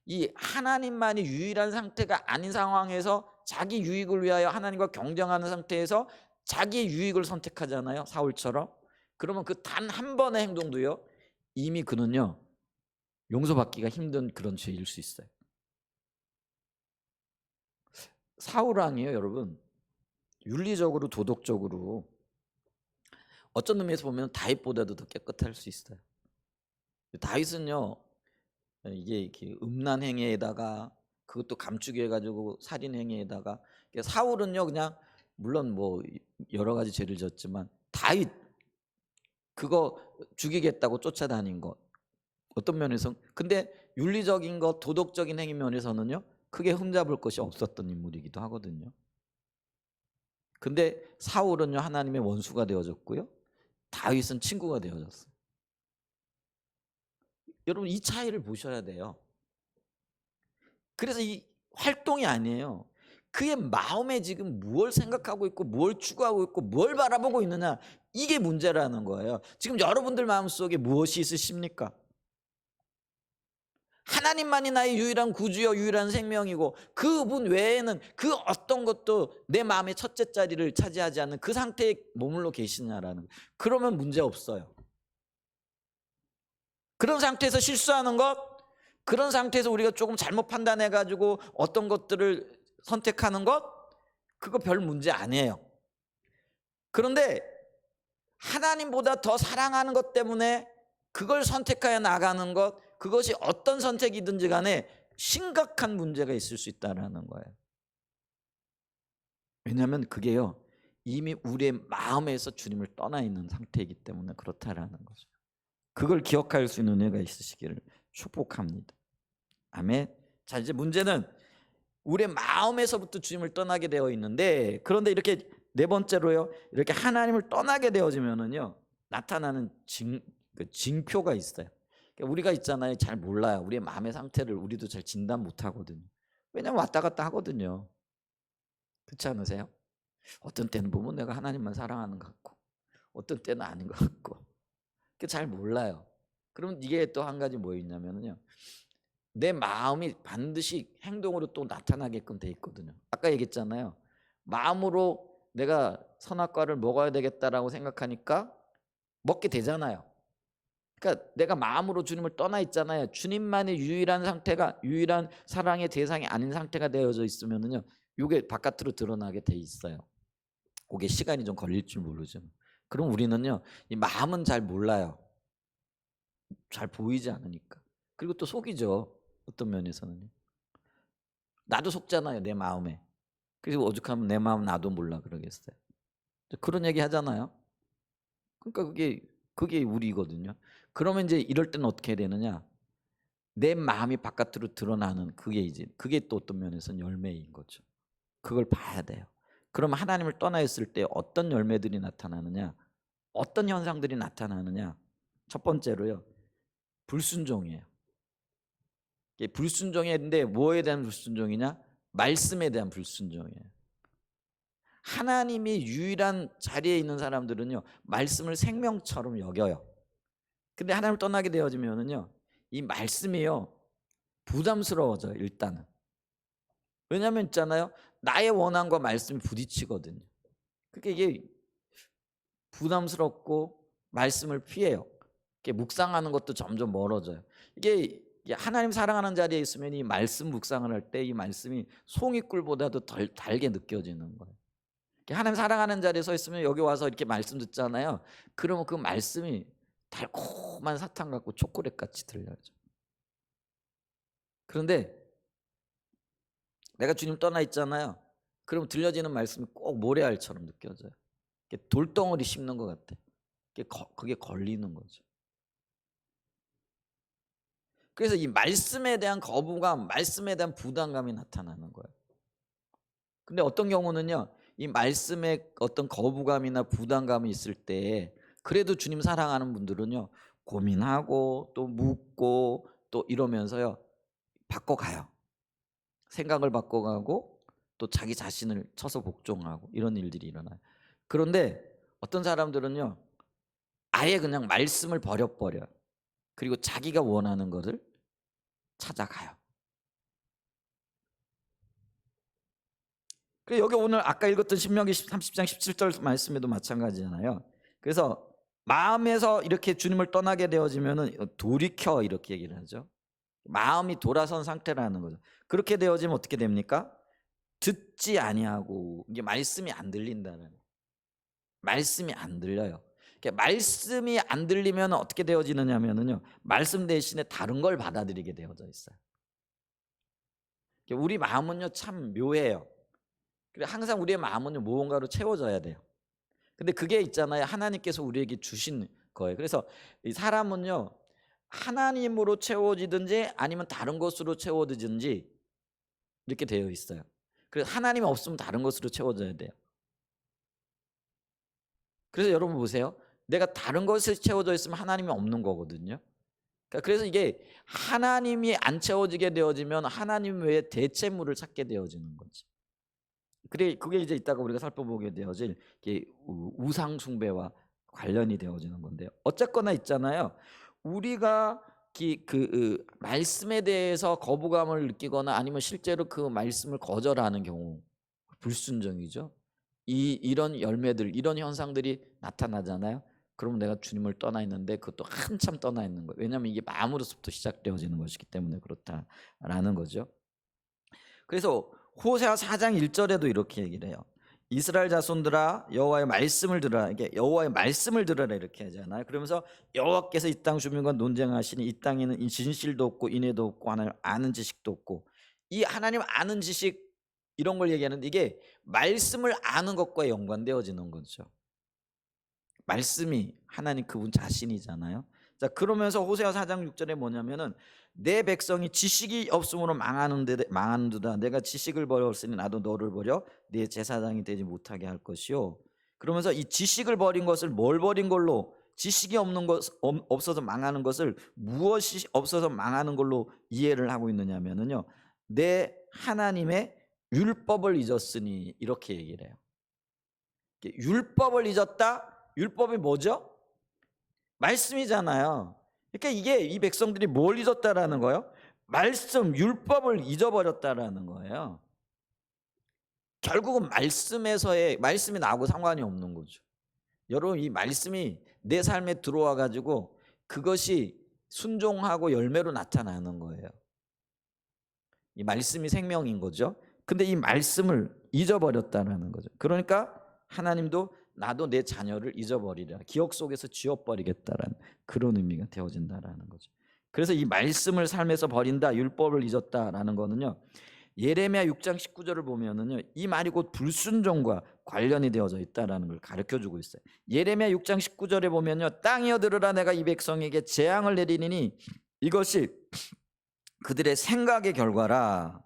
이 하나님만이 유일한 상태가 아닌 상황에서 자기 유익을 위하여 하나님과 경쟁하는 상태에서 자기 유익을 선택하잖아요, 사울처럼. 그러면 그 단 한 번의 행동도요, 이미 그는요, 용서받기가 힘든 그런 죄일 수 있어요. 사울 왕이에요, 여러분. 윤리적으로, 도덕적으로 어떤 의미에서 보면 다윗보다도 더 깨끗할 수 있어요. 다윗은요, 이게 이렇게 음란 행위에다가 그것도 감추기 해가지고 살인 행위에다가, 사울은요 그냥 물론 뭐 여러 가지 죄를 졌지만 다윗 그거 죽이겠다고 쫓아다닌 것, 어떤 면에서, 근데 윤리적인 것, 도덕적인 행위 면에서는요 크게 흠잡을 것이 없었던 인물이기도 하거든요. 근데 사울은요 하나님의 원수가 되어졌고요, 다윗은 친구가 되어졌어요. 여러분, 이 차이를 보셔야 돼요. 그래서 이 활동이 아니에요. 그의 마음에 지금 무엇을 생각하고 있고 무엇을 추구하고 있고 뭘 바라보고 있느냐, 이게 문제라는 거예요. 지금 여러분들 마음속에 무엇이 있으십니까? 하나님만이 나의 유일한 구주요 유일한 생명이고 그분 외에는 그 어떤 것도 내 마음의 첫째 자리를 차지하지 않는 그 상태에 머물러 계시냐라는 거예요. 그러면 문제 없어요. 그런 상태에서 실수하는 것, 그런 상태에서 우리가 조금 잘못 판단해 가지고 어떤 것들을 선택하는 것, 그거 별 문제 아니에요. 그런데 하나님보다 더 사랑하는 것 때문에 그걸 선택하여 나가는 것, 그것이 어떤 선택이든지 간에 심각한 문제가 있을 수 있다는 거예요. 왜냐하면 그게요, 이미 우리의 마음에서 주님을 떠나 있는 상태이기 때문에 그렇다라는 거죠. 그걸 기억할 수 있는 은혜가 있으시기를 축복합니다. 아멘. 자, 이제 문제는 우리의 마음에서부터 주님을 떠나게 되어 있는데, 그런데 이렇게 네 번째로요, 이렇게 하나님을 떠나게 되어지면은요 나타나는 징표가 있어요. 그러니까 우리가 있잖아요, 잘 몰라요. 우리의 마음의 상태를 우리도 잘 진단 못 하거든요. 왜냐면 왔다 갔다 하거든요. 그렇지 않으세요? 어떤 때는 보면 내가 하나님만 사랑하는 것 같고 어떤 때는 아닌 것 같고, 잘 몰라요. 그럼 이게 또 한 가지 뭐 있냐면요, 내 마음이 반드시 행동으로 또 나타나게끔 돼 있거든요. 아까 얘기했잖아요. 마음으로 내가 선악과를 먹어야 되겠다라고 생각하니까 먹게 되잖아요. 그러니까 내가 마음으로 주님을 떠나 있잖아요. 주님만의 유일한 상태가, 유일한 사랑의 대상이 아닌 상태가 되어져 있으면은요, 이게 바깥으로 드러나게 돼 있어요. 그게 시간이 좀 걸릴 줄 모르죠. 그럼 우리는요, 이 마음은 잘 몰라요. 잘 보이지 않으니까. 그리고 또 속이죠. 어떤 면에서는. 나도 속잖아요, 내 마음에. 그리고 오죽하면 내 마음 나도 몰라 그러겠어요. 그런 얘기 하잖아요. 그러니까 그게 우리거든요. 그러면 이제 이럴 때는 어떻게 해야 되느냐? 내 마음이 바깥으로 드러나는 그게 또 어떤 면에서는 열매인 거죠. 그걸 봐야 돼요. 그럼 하나님을 떠나 있을 때 어떤 열매들이 나타나느냐? 어떤 현상들이 나타나느냐? 첫 번째로요. 불순종이에요. 이게 불순종인데 뭐에 대한 불순종이냐? 말씀에 대한 불순종이에요. 하나님이 유일한 자리에 있는 사람들은요, 말씀을 생명처럼 여겨요. 근데 하나님을 떠나게 되어지면은요, 이 말씀이요, 부담스러워져요, 일단은. 왜냐하면 있잖아요, 나의 원함과 말씀이 부딪히거든요. 그러니까 이게 부담스럽고 말씀을 피해요. 이렇게 묵상하는 것도 점점 멀어져요. 이게 하나님 사랑하는 자리에 있으면 이 말씀 묵상을 할 때 이 말씀이 송이꿀보다도 덜 달게 느껴지는 거예요. 하나님 사랑하는 자리에 서 있으면 여기 와서 이렇게 말씀 듣잖아요. 그러면 그 말씀이 달콤한 사탕 같고 초콜릿 같이 들려요. 그런데 내가 주님 떠나 있잖아요. 그럼 들려지는 말씀이 꼭 모래알처럼 느껴져요. 돌덩어리 씹는 것 같아. 그게 걸리는 거죠. 그래서 이 말씀에 대한 거부감, 말씀에 대한 부담감이 나타나는 거예요. 근데 어떤 경우는요, 이 말씀에 어떤 거부감이나 부담감이 있을 때 그래도 주님 사랑하는 분들은요, 고민하고 또 묻고 또 이러면서요, 바꿔가요. 생각을 바꿔가고 또 자기 자신을 쳐서 복종하고 이런 일들이 일어나요. 그런데 어떤 사람들은요, 아예 그냥 말씀을 버려버려요. 그리고 자기가 원하는 것을 찾아가요. 그래서 여기 오늘 아까 읽었던 신명기 30장 17절 말씀에도 마찬가지잖아요. 그래서 마음에서 이렇게 주님을 떠나게 되어지면은 돌이켜 이렇게 얘기를 하죠. 마음이 돌아선 상태라는 거죠. 그렇게 되어지면 어떻게 됩니까? 듣지 아니하고, 이게 말씀이 안 들린다는, 말씀이 안 들려요. 말씀이 안 들리면 어떻게 되어지느냐면요, 말씀 대신에 다른 걸 받아들이게 되어져 있어요. 우리 마음은요 참 묘해요. 항상 우리의 마음은 무언가로 채워져야 돼요. 근데 그게 있잖아요, 하나님께서 우리에게 주신 거예요. 그래서 이 사람은요, 하나님으로 채워지든지 아니면 다른 것으로 채워지든지 이렇게 되어 있어요. 그래서 하나님이 없으면 다른 것으로 채워져야 돼요. 그래서 여러분 보세요, 내가 다른 것에 채워져 있으면 하나님이 없는 거거든요. 그래서 이게 하나님이 안 채워지게 되어지면 하나님 외에 대체물을 찾게 되어지는 거지. 그게 이제 이따가 우리가 살펴보게 되어질 우상 숭배와 관련이 되어지는 건데요. 어쨌거나 있잖아요, 우리가 말씀에 대해서 거부감을 느끼거나 아니면 실제로 그 말씀을 거절하는 경우, 불순종이죠. 이런 열매들, 이런 현상들이 나타나잖아요. 그러면 내가 주님을 떠나 있는데 그것도 한참 떠나 있는 거예요. 왜냐하면 이게 마음으로부터 시작되어지는 것이기 때문에 그렇다라는 거죠. 그래서 호세아 4장 1절에도 이렇게 얘기를 해요. 이스라엘 자손들아 여호와의 말씀을 들으라. 이게 여호와의 말씀을 들으라 이렇게 하잖아요. 그러면서 여호와께서 이 땅 주민과 논쟁하시니 이 땅에는 이 진실도 없고 인애도 없고 하나님 아는 지식도 없고, 이 하나님 아는 지식 이런 걸 얘기하는데 이게 말씀을 아는 것과 연관되어지는 거죠. 말씀이 하나님 그분 자신이잖아요. 자, 그러면서 호세아 4장 6절에 뭐냐면은 내 백성이 지식이 없으므로 망하는도다. 내가 지식을 버렸으니 나도 너를 버려 내 제사장이 되지 못하게 할 것이요. 그러면서 이 지식을 버린 것을 뭘 버린 걸로, 지식이 없어서 망하는 것을 무엇이 없어서 망하는 걸로 이해를 하고 있느냐면은요, 내 하나님의 율법을 잊었으니 이렇게 얘기를 해요. 율법을 잊었다. 율법이 뭐죠? 말씀이잖아요. 그러니까 이게 이 백성들이 뭘 잊었다라는 거예요? 말씀, 율법을 잊어버렸다라는 거예요. 결국은 말씀이 나하고 상관이 없는 거죠. 여러분, 이 말씀이 내 삶에 들어와 가지고 그것이 순종하고 열매로 나타나는 거예요. 이 말씀이 생명인 거죠. 근데 이 말씀을 잊어버렸다는 거죠. 그러니까 하나님도 나도 내 자녀를 잊어버리라, 기억 속에서 지워버리겠다라는 그런 의미가 되어진다라는 거죠. 그래서 이 말씀을 삶에서 버린다, 율법을 잊었다라는 거는요, 예레미야 6장 19절을 보면은요, 이 말이 곧 불순종과 관련이 되어져 있다라는 걸 가르쳐 주고 있어요. 예레미야 6장 19절에 보면요, 땅이여 들으라, 내가 이 백성에게 재앙을 내리니 이것이 그들의 생각의 결과라.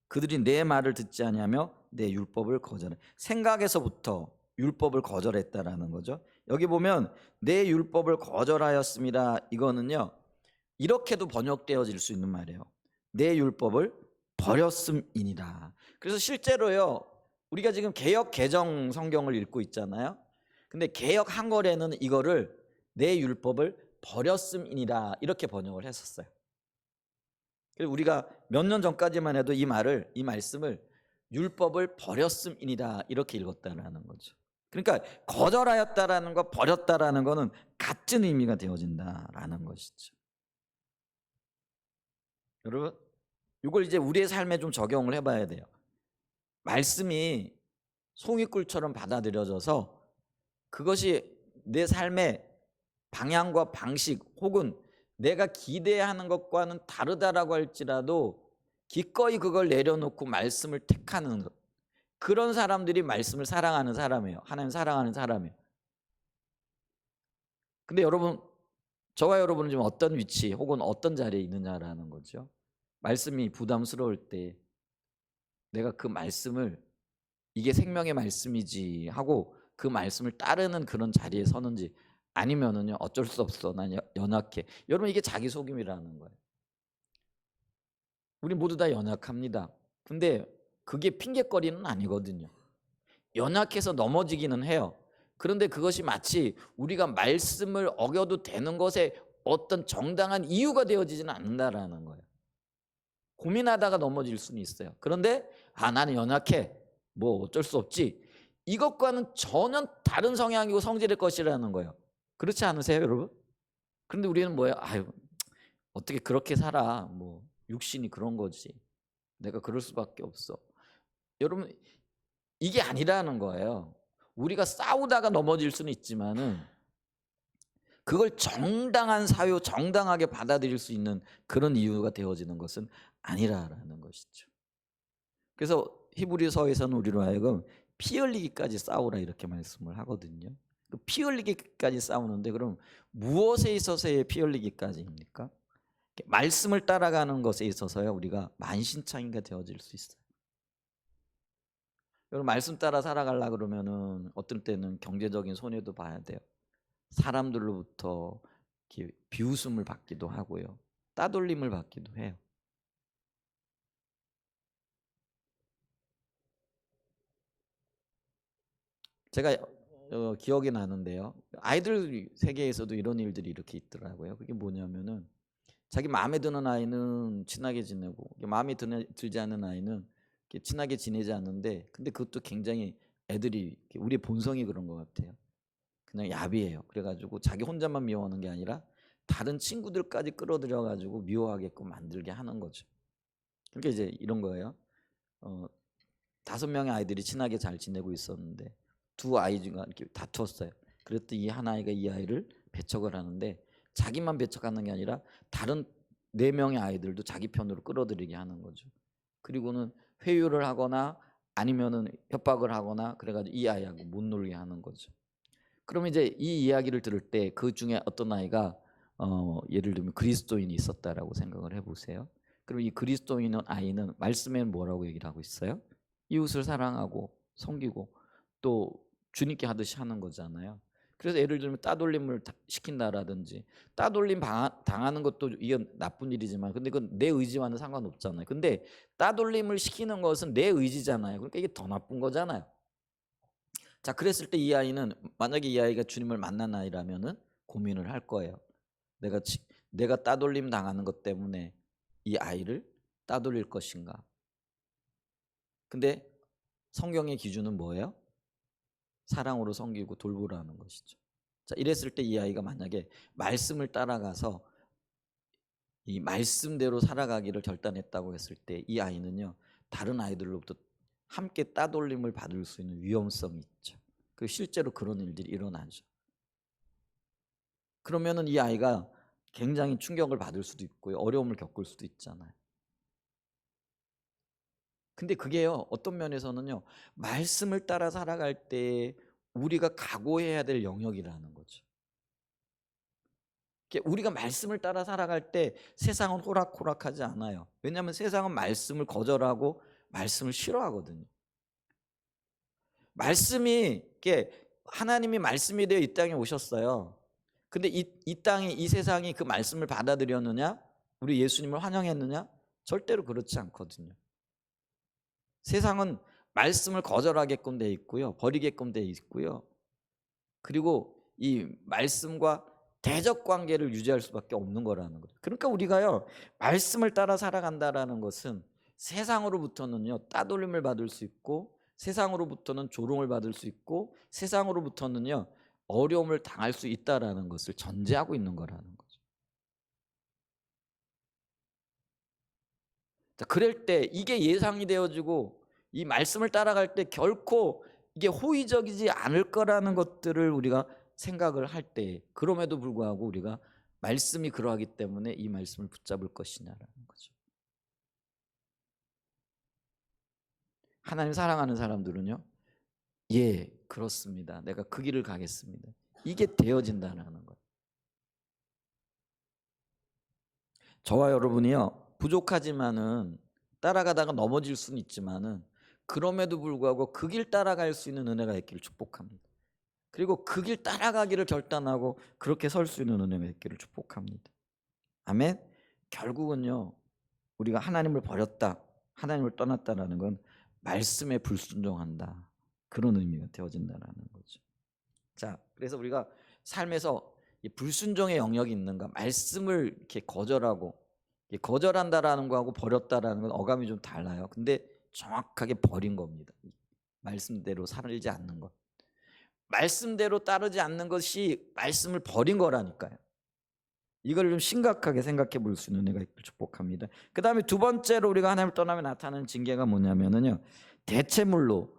그들이 내 말을 듣지 아니하며 내 율법을 거절해. 생각에서부터 율법을 거절했다라는 거죠. 여기 보면 내 율법을 거절하였습니다. 이거는요, 이렇게도 번역되어질 수 있는 말이에요. 내 율법을 버렸음이니라. 그래서 실제로요, 우리가 지금 개역 개정 성경을 읽고 있잖아요. 근데 개역 한글에는 이거를 내 율법을 버렸음이니라 이렇게 번역을 했었어요. 그래서 우리가 몇 년 전까지만 해도 이 말씀을 율법을 버렸음이니라 이렇게 읽었다라는 거죠. 그러니까 거절하였다라는 거, 버렸다라는 거는 같은 의미가 되어진다라는 것이죠. 여러분, 이걸 이제 우리의 삶에 좀 적용을 해봐야 돼요. 말씀이 송이꿀처럼 받아들여져서 그것이 내 삶의 방향과 방식 혹은 내가 기대하는 것과는 다르다라고 할지라도 기꺼이 그걸 내려놓고 말씀을 택하는 것, 그런 사람들이 말씀을 사랑하는 사람이에요. 하나님 사랑하는 사람이에요. 근데 여러분, 저와 여러분은 지금 어떤 위치 혹은 어떤 자리에 있느냐라는 거죠. 말씀이 부담스러울 때 내가 그 말씀을 이게 생명의 말씀이지 하고 그 말씀을 따르는 그런 자리에 서는지, 아니면은요 어쩔 수 없어, 난 연약해. 여러분, 이게 자기속임이라는 거예요. 우리 모두 다 연약합니다. 근데 그게 핑계거리는 아니거든요. 연약해서 넘어지기는 해요. 그런데 그것이 마치 우리가 말씀을 어겨도 되는 것에 어떤 정당한 이유가 되어지지는 않는다라는 거예요. 고민하다가 넘어질 수는 있어요. 그런데 나는 연약해, 뭐 어쩔 수 없지, 이것과는 전혀 다른 성향이고 성질의 것이라는 거예요. 그렇지 않으세요, 여러분? 그런데 우리는 뭐예요? 아유, 어떻게 그렇게 살아, 뭐 육신이 그런 거지, 내가 그럴 수밖에 없어. 여러분, 이게 아니라는 거예요. 우리가 싸우다가 넘어질 수는 있지만은 그걸 정당한 사유, 정당하게 받아들일 수 있는 그런 이유가 되어지는 것은 아니라는 것이죠. 그래서 히브리서에서는 우리로 하여금 피 흘리기까지 싸우라 이렇게 말씀을 하거든요. 피 흘리기까지 싸우는데 그럼 무엇에 있어서의 피 흘리기까지입니까? 말씀을 따라가는 것에 있어서요, 우리가 만신창이가 되어질 수 있어요. 여러분, 말씀 따라 살아가려 그러면은 어떨 때는 경제적인 손해도 봐야 돼요. 사람들로부터 이렇게 비웃음을 받기도 하고요, 따돌림을 받기도 해요. 제가 기억이 나는데요, 아이들 세계에서도 이런 일들이 이렇게 있더라고요. 그게 뭐냐면은 자기 마음에 드는 아이는 친하게 지내고 마음에 들지 않는 아이는 이렇게 친하게 지내지 않는데, 근데 그것도 굉장히 애들이 우리 본성이 그런 것 같아요. 그냥 야비해요. 그래가지고 자기 혼자만 미워하는 게 아니라 다른 친구들까지 끌어들여 가지고 미워하게끔 만들게 하는 거죠. 그러니까 이제 이런 거예요. 어, 5명의 아이들이 친하게 잘 지내고 있었는데 두 아이 중에 이렇게 다투었어요. 그랬더니 이 한 아이가 이 아이를 배척을 하는데, 자기만 배척하는 게 아니라 다른 4명의 아이들도 자기 편으로 끌어들이게 하는 거죠. 그리고는 회유를 하거나 아니면은 협박을 하거나 그래가지고 이 아이하고 못 놀게 하는 거죠. 그러면 이제 이 이야기를 들을 때 그 중에 어떤 아이가 예를 들면 그리스도인이 있었다라고 생각을 해보세요. 그럼 이 그리스도인 아이는 말씀에는 뭐라고 얘기를 하고 있어요? 이웃을 사랑하고 섬기고 또 주님께 하듯이 하는 거잖아요. 그래서 예를 들면 따돌림을 시킨다라든지, 따돌림 당하는 것도 이건 나쁜 일이지만 근데 그건 내 의지와는 상관없잖아요. 근데 따돌림을 시키는 것은 내 의지잖아요. 그러니까 이게 더 나쁜 거잖아요. 자, 그랬을 때 이 아이는, 만약에 이 아이가 주님을 만난 아이라면은 고민을 할 거예요. 내가 내가 따돌림 당하는 것 때문에 이 아이를 따돌릴 것인가? 근데 성경의 기준은 뭐예요? 사랑으로 섬기고 돌보라는 것이죠. 자, 이랬을 때 이 아이가 만약에 말씀을 따라가서 이 말씀대로 살아가기를 결단했다고 했을 때 이 아이는요, 다른 아이들로부터 함께 따돌림을 받을 수 있는 위험성이 있죠. 실제로 그런 일들이 일어나죠. 그러면은 이 아이가 굉장히 충격을 받을 수도 있고요. 어려움을 겪을 수도 있잖아요. 근데 그게요, 어떤 면에서는요, 말씀을 따라 살아갈 때 우리가 각오해야 될 영역이라는 거죠. 우리가 말씀을 따라 살아갈 때 세상은 호락호락하지 않아요. 왜냐하면 세상은 말씀을 거절하고 말씀을 싫어하거든요. 말씀이 하나님이 말씀이 되어 이 땅에 오셨어요. 근데 이 땅이, 이 세상이 그 말씀을 받아들였느냐? 우리 예수님을 환영했느냐? 절대로 그렇지 않거든요. 세상은 말씀을 거절하게끔 돼 있고요, 버리게끔 돼 있고요. 그리고 이 말씀과 대적 관계를 유지할 수밖에 없는 거라는 거죠. 그러니까 우리가요, 말씀을 따라 살아간다라는 것은 세상으로부터는요, 따돌림을 받을 수 있고, 세상으로부터는 조롱을 받을 수 있고, 세상으로부터는요, 어려움을 당할 수 있다라는 것을 전제하고 있는 거라는 거죠. 자, 그럴 때 이게 예상이 되어지고 이 말씀을 따라갈 때 결코 이게 호의적이지 않을 거라는 것들을 우리가 생각을 할 때, 그럼에도 불구하고 우리가 말씀이 그러하기 때문에 이 말씀을 붙잡을 것이냐라는 거죠. 하나님 사랑하는 사람들은요, 예, 그렇습니다, 내가 그 길을 가겠습니다, 이게 되어진다는 거예요. 저와 여러분이요, 부족하지만은 따라가다가 넘어질 수는 있지만은 그럼에도 불구하고 그 길 따라갈 수 있는 은혜가 있기를 축복합니다. 그리고 그 길 따라가기를 결단하고 그렇게 설 수 있는 은혜가 있기를 축복합니다. 아멘. 결국은요, 우리가 하나님을 버렸다, 하나님을 떠났다라는 건 말씀에 불순종한다, 그런 의미가 되어진다라는 거죠. 자, 그래서 우리가 삶에서 이 불순종의 영역이 있는가, 말씀을 이렇게 거절하고, 거절한다라는 거하고 버렸다라는 건 어감이 좀 달라요. 근데 정확하게 버린 겁니다. 말씀대로 살지 않는 것, 말씀대로 따르지 않는 것이 말씀을 버린 거라니까요. 이걸 좀 심각하게 생각해 볼 수 있는 은혜가 있기를 축복합니다. 그 다음에 두 번째로 우리가 하나님을 떠나면 나타나는 징계가 뭐냐면은요, 대체물로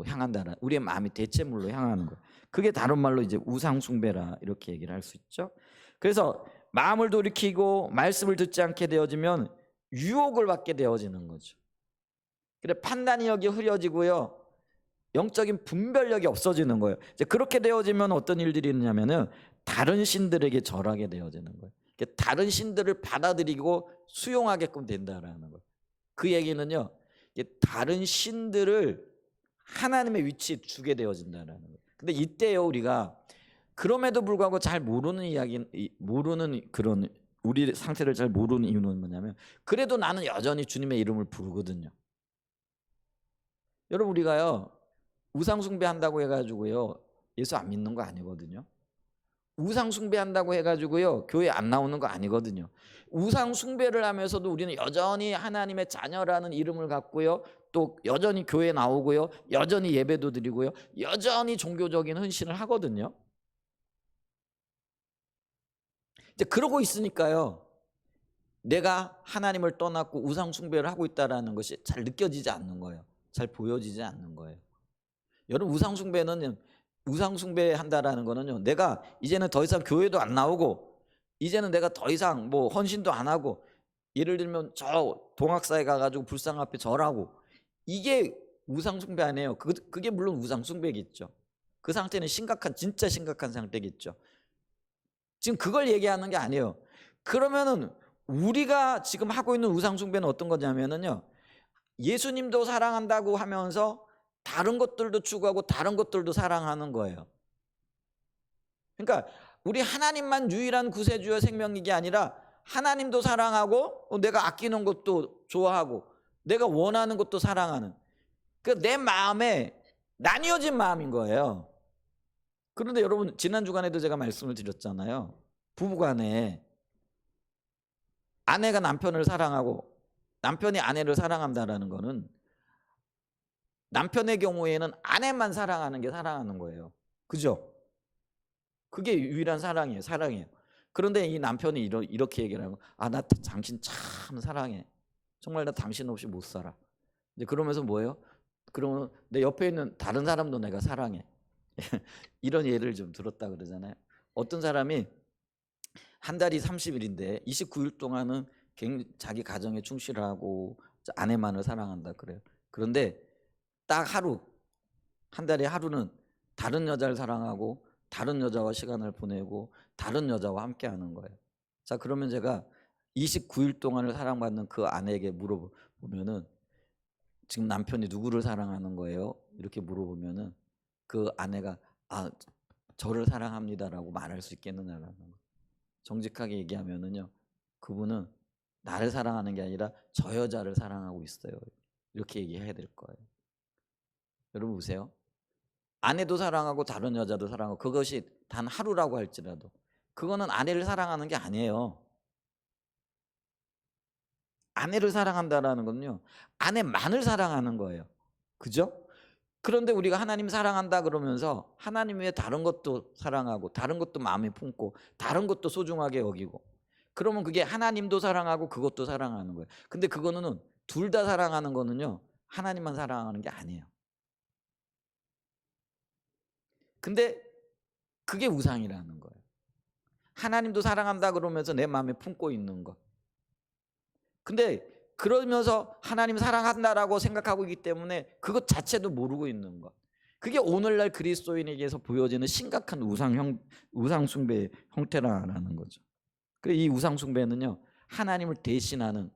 향한다는, 우리의 마음이 대체물로 향하는 거. 그게 다른 말로 이제 우상숭배라 이렇게 얘기를 할 수 있죠. 그래서 마음을 돌이키고 말씀을 듣지 않게 되어지면 유혹을 받게 되어지는 거죠. 그래, 판단력이 흐려지고요, 영적인 분별력이 없어지는 거예요. 이제 그렇게 되어지면 어떤 일들이 있냐면은 다른 신들에게 절하게 되어지는 거예요. 다른 신들을 받아들이고 수용하게끔 된다라는 거예요. 그 얘기는요, 다른 신들을 하나님의 위치에 두게 되어진다라는 거예요. 근데 이때요, 우리가 그럼에도 불구하고 잘 모르는 모르는 그런 우리 상태를 잘 모르는 이유는 뭐냐면, 그래도 나는 여전히 주님의 이름을 부르거든요. 여러분, 우리가요, 우상 숭배한다고 해가지고요, 예수 안 믿는 거 아니거든요. 우상 숭배한다고 해가지고요, 교회 안 나오는 거 아니거든요. 우상 숭배를 하면서도 우리는 여전히 하나님의 자녀라는 이름을 갖고요, 또 여전히 교회 나오고요, 여전히 예배도 드리고요, 여전히 종교적인 헌신을 하거든요. 이제 그러고 있으니까요, 내가 하나님을 떠났고 우상 숭배를 하고 있다라는 것이 잘 느껴지지 않는 거예요. 잘 보여지지 않는 거예요. 여러분, 우상 숭배한다라는 거는요, 내가 이제는 더 이상 교회도 안 나오고, 이제는 내가 더 이상 뭐 헌신도 안 하고, 예를 들면 저 동학사에 가가지고 불상 앞에 절하고, 이게 우상 숭배 아니에요. 그게 물론 우상 숭배겠죠. 그 상태는 진짜 심각한 상태겠죠. 지금 그걸 얘기하는 게 아니에요. 그러면은 우리가 지금 하고 있는 우상 숭배는 어떤 거냐면은요, 예수님도 사랑한다고 하면서 다른 것들도 추구하고 다른 것들도 사랑하는 거예요. 그러니까 우리 하나님만 유일한 구세주여 생명이게 아니라 하나님도 사랑하고, 내가 아끼는 것도 좋아하고, 내가 원하는 것도 사랑하는, 내 마음에 나뉘어진 마음인 거예요. 그런데 여러분, 지난 주간에도 제가 말씀을 드렸잖아요. 부부간에 아내가 남편을 사랑하고 남편이 아내를 사랑한다라는 거는, 남편의 경우에는 아내만 사랑하는 게 사랑하는 거예요. 그죠? 그게 유일한 사랑이에요. 사랑이에요. 그런데 이 남편이 이렇게 얘기를 하고, 나 당신 참 사랑해, 정말 나 당신 없이 못 살아. 이제 그러면서 뭐예요? 그러면 내 옆에 있는 다른 사람도 내가 사랑해. 이런 예를 좀 들었다 그러잖아요. 어떤 사람이 한 달이 30일인데 29일 동안은 자기 가정에 충실하고 아내만을 사랑한다 그래요. 그런데 딱 하루, 한 달에 하루는 다른 여자를 사랑하고 다른 여자와 시간을 보내고 다른 여자와 함께 하는 거예요. 자, 그러면 제가 29일 동안을 사랑받는 그 아내에게 물어보면은 지금 남편이 누구를 사랑하는 거예요? 이렇게 물어보면은 그 아내가 저를 사랑합니다라고 말할 수 있겠느냐라는 거. 정직하게 얘기하면은요, 그분은 나를 사랑하는 게 아니라 저 여자를 사랑하고 있어요. 이렇게 얘기해야 될 거예요. 여러분 보세요. 아내도 사랑하고 다른 여자도 사랑하고 그것이 단 하루라고 할지라도 그거는 아내를 사랑하는 게 아니에요. 아내를 사랑한다라는 건요, 아내만을 사랑하는 거예요. 그죠? 그런데 우리가 하나님 사랑한다 그러면서 하나님 외에 다른 것도 사랑하고 다른 것도 마음에 품고 다른 것도 소중하게 여기고 그러면 그게 하나님도 사랑하고 그것도 사랑하는 거예요. 근데 그거는 둘 다 사랑하는 거는요, 하나님만 사랑하는 게 아니에요. 근데 그게 우상이라는 거예요. 하나님도 사랑한다 그러면서 내 마음에 품고 있는 것. 근데 그러면서 하나님 사랑한다라고 생각하고 있기 때문에 그것 자체도 모르고 있는 것. 그게 오늘날 그리스도인에게서 보여지는 심각한 우상 숭배의 형태라는 거죠. 그리고 이 우상 숭배는요, 하나님을 대신하는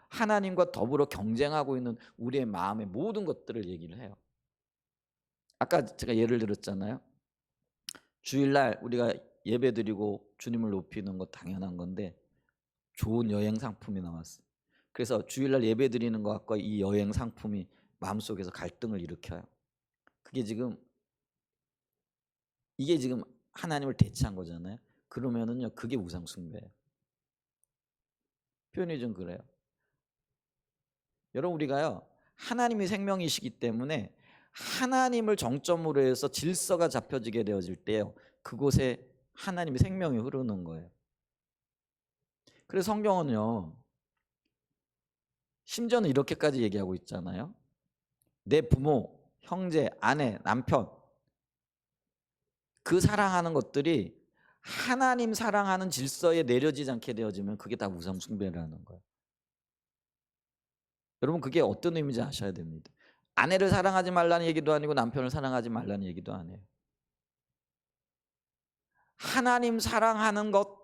하나님과 더불어 경쟁하고 있는 우리의 마음의 모든 것들을 얘기를 해요. 아까 제가 예를 들었잖아요. 주일날 우리가 예배드리고 주님을 높이는 거 당연한 건데 좋은 여행 상품이 나왔어요. 그래서 주일날 예배드리는 것과 이 여행 상품이 마음속에서 갈등을 일으켜요. 그게 지금 이게 지금 하나님을 대체한 거잖아요. 그러면은요, 그게 우상 숭배예요. 표현이 좀 그래요. 여러분, 우리가요, 하나님이 생명이시기 때문에 하나님을 정점으로 해서 질서가 잡혀지게 되어질 때요, 그곳에 하나님의 생명이 흐르는 거예요. 그래서 성경은요, 심지어는 이렇게까지 얘기하고 있잖아요. 내 부모, 형제, 아내, 남편, 그 사랑하는 것들이 하나님 사랑하는 질서에 내려지지 않게 되어지면 그게 다 우상 숭배라는 거예요. 여러분, 그게 어떤 의미인지 아셔야 됩니다. 아내를 사랑하지 말라는 얘기도 아니고 남편을 사랑하지 말라는 얘기도 아니에요. 하나님 사랑하는 것,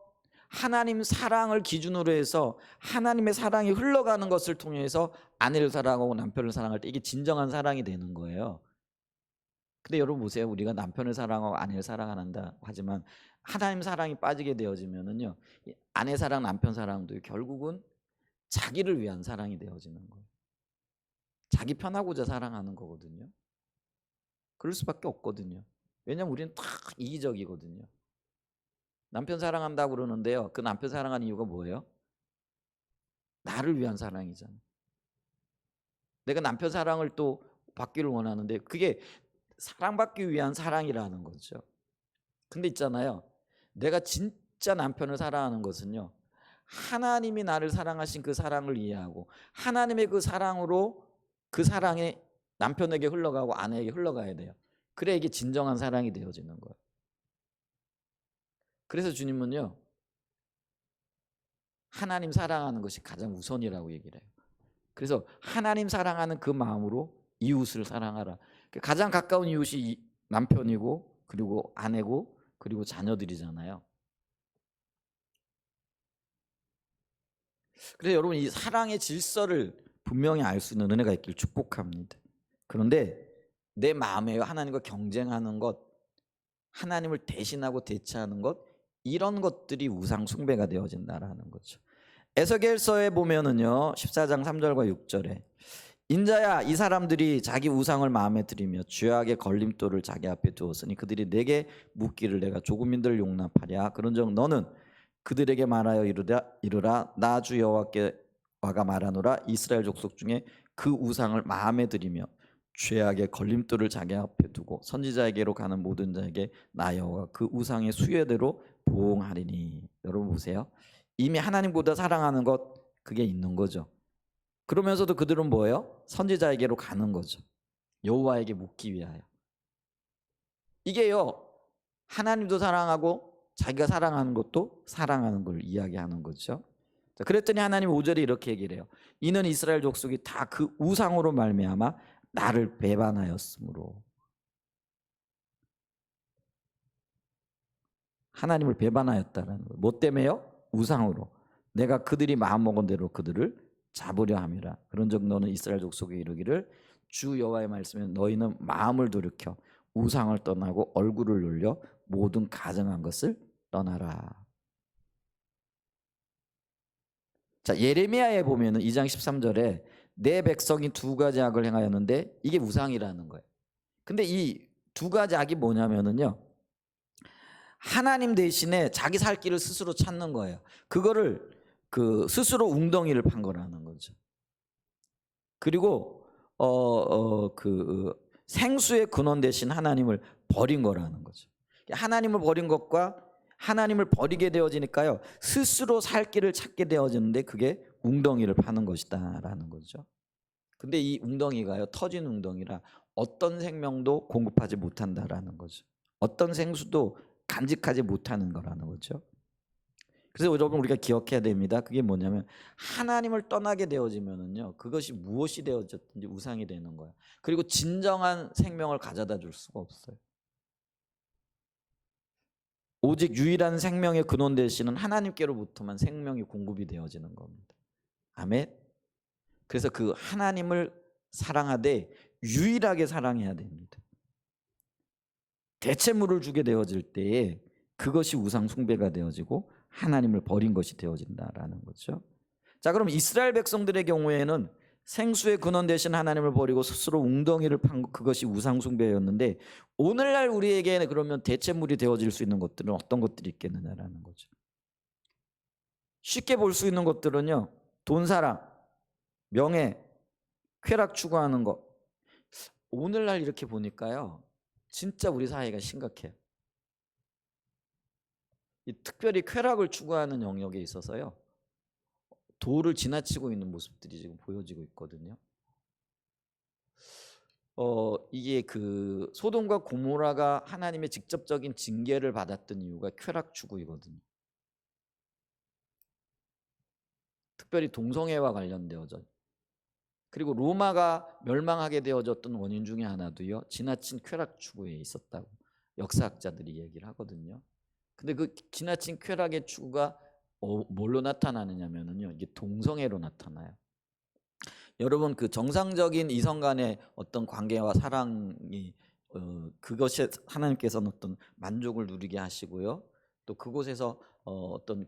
하나님 사랑을 기준으로 해서 하나님의 사랑이 흘러가는 것을 통해서 아내를 사랑하고 남편을 사랑할 때 이게 진정한 사랑이 되는 거예요. 근데 여러분 보세요. 우리가 남편을 사랑하고 아내를 사랑한다 하지만 하나님 사랑이 빠지게 되어지면은요, 아내 사랑, 남편 사랑도 결국은 자기를 위한 사랑이 되어지는 거예요. 자기 편하고자 사랑하는 거거든요. 그럴 수밖에 없거든요. 왜냐면 우리는 다 이기적이거든요. 남편 사랑한다고 그러는데요, 그 남편 사랑하는 이유가 뭐예요? 나를 위한 사랑이잖아요. 내가 남편 사랑을 또 받기를 원하는데 그게 사랑받기 위한 사랑이라는 거죠. 근데 있잖아요, 내가 진짜 남편을 사랑하는 것은요, 하나님이 나를 사랑하신 그 사랑을 이해하고 하나님의 그 사랑으로 그 사랑이 남편에게 흘러가고 아내에게 흘러가야 돼요. 그래야 이게 진정한 사랑이 되어지는 거예요. 그래서 주님은요, 하나님 사랑하는 것이 가장 우선이라고 얘기를 해요. 그래서 하나님 사랑하는 그 마음으로 이웃을 사랑하라. 가장 가까운 이웃이 남편이고 그리고 아내고 그리고 자녀들이잖아요. 그래서 여러분, 이 사랑의 질서를 분명히 알 수 있는 은혜가 있길 축복합니다. 그런데 내 마음에 하나님과 경쟁하는 것, 하나님을 대신하고 대체하는 것, 이런 것들이 우상 숭배가 되어진다라는 거죠. 에스겔서에 보면은요, 14장 3절과 6절에 인자야, 이 사람들이 자기 우상을 마음에 들이며 죄악의 걸림돌을 자기 앞에 두었으니 그들이 내게 묻기를 내가 조국민들을 용납하랴. 그런즉 너는 그들에게 말하여 이르라 나 주 여호와께와가 말하노라 이스라엘 족속 중에 그 우상을 마음에 들이며 죄악의 걸림돌을 자기 앞에 두고 선지자에게로 가는 모든 자에게 나 여호와 그 우상의 수혜대로 보응하리니. 여러분 보세요. 이미 하나님보다 사랑하는 것, 그게 있는 거죠. 그러면서도 그들은 뭐예요? 선지자에게로 가는 거죠. 여호와에게 묻기 위하여. 이게요, 하나님도 사랑하고 자기가 사랑하는 것도 사랑하는 걸 이야기하는 거죠. 자, 그랬더니 하나님 5절에 이렇게 얘기를 해요. 이는 이스라엘 족속이 다 그 우상으로 말미암아 나를 배반하였으므로. 하나님을 배반하였다라는 거예요. 뭐 때문에요? 우상으로. 내가 그들이 마음먹은 대로 그들을 잡으려 함이라. 그런즉 너는 이스라엘 족속에 이르기를 주 여호와의 말씀에 너희는 마음을 돌이켜 우상을 떠나고 얼굴을 돌려 모든 가증한 것을 떠나라. 자, 예레미야에 보면은 2장 13절에 내 백성이 두 가지 악을 행하였는데 이게 우상이라는 거예요. 근데 이 두 가지 악이 뭐냐면은요, 하나님 대신에 자기 살 길을 스스로 찾는 거예요. 그거를 스스로 웅덩이를 판 거라는 거죠. 그리고 생수의 근원 대신 하나님을 버린 거라는 거죠. 하나님을 버린 것과 하나님을 버리게 되어지니까요, 스스로 살 길을 찾게 되어지는데 그게 웅덩이를 파는 것이다라는 거죠. 근데 이 웅덩이가요, 터진 웅덩이라 어떤 생명도 공급하지 못한다라는 거죠. 어떤 생수도 간직하지 못하는 거라는 거죠. 그래서 여러분, 우리가 기억해야 됩니다. 그게 뭐냐면 하나님을 떠나게 되어지면은요, 그것이 무엇이 되어졌든지 우상이 되는 거예요. 그리고 진정한 생명을 가져다 줄 수가 없어요. 오직 유일한 생명의 근원 되시는 하나님께로부터만 생명이 공급이 되어지는 겁니다. 아멘. 그래서 그 하나님을 사랑하되 유일하게 사랑해야 됩니다. 대체물을 주게 되어질 때에 그것이 우상 숭배가 되어지고 하나님을 버린 것이 되어진다라는 거죠. 자, 그럼 이스라엘 백성들의 경우에는 생수의 근원 되신 하나님을 버리고 스스로 웅덩이를 판 그것이 우상 숭배였는데, 오늘날 우리에게는 그러면 대체물이 되어질 수 있는 것들은 어떤 것들이 있겠느냐라는 거죠. 쉽게 볼 수 있는 것들은요, 돈사랑, 명예, 쾌락 추구하는 것. 오늘날 이렇게 보니까요, 진짜 우리 사회가 심각해요. 특별히 쾌락을 추구하는 영역에 있어서요, 도를 지나치고 있는 모습들이 지금 보여지고 있거든요. 이게 소돔과 고모라가 하나님의 직접적인 징계를 받았던 이유가 쾌락 추구이거든요. 특별히 동성애와 관련되어져. 그리고 로마가 멸망하게 되어졌던 원인 중에 하나도요, 지나친 쾌락 추구에 있었다고 역사학자들이 얘기를 하거든요. 근데 그 지나친 쾌락의 추구가 뭘로 나타나느냐면요, 이게 동성애로 나타나요. 여러분, 정상적인 이성 간의 어떤 관계와 사랑이 그것에 하나님께서는 어떤 만족을 누리게 하시고요, 또 그곳에서 어떤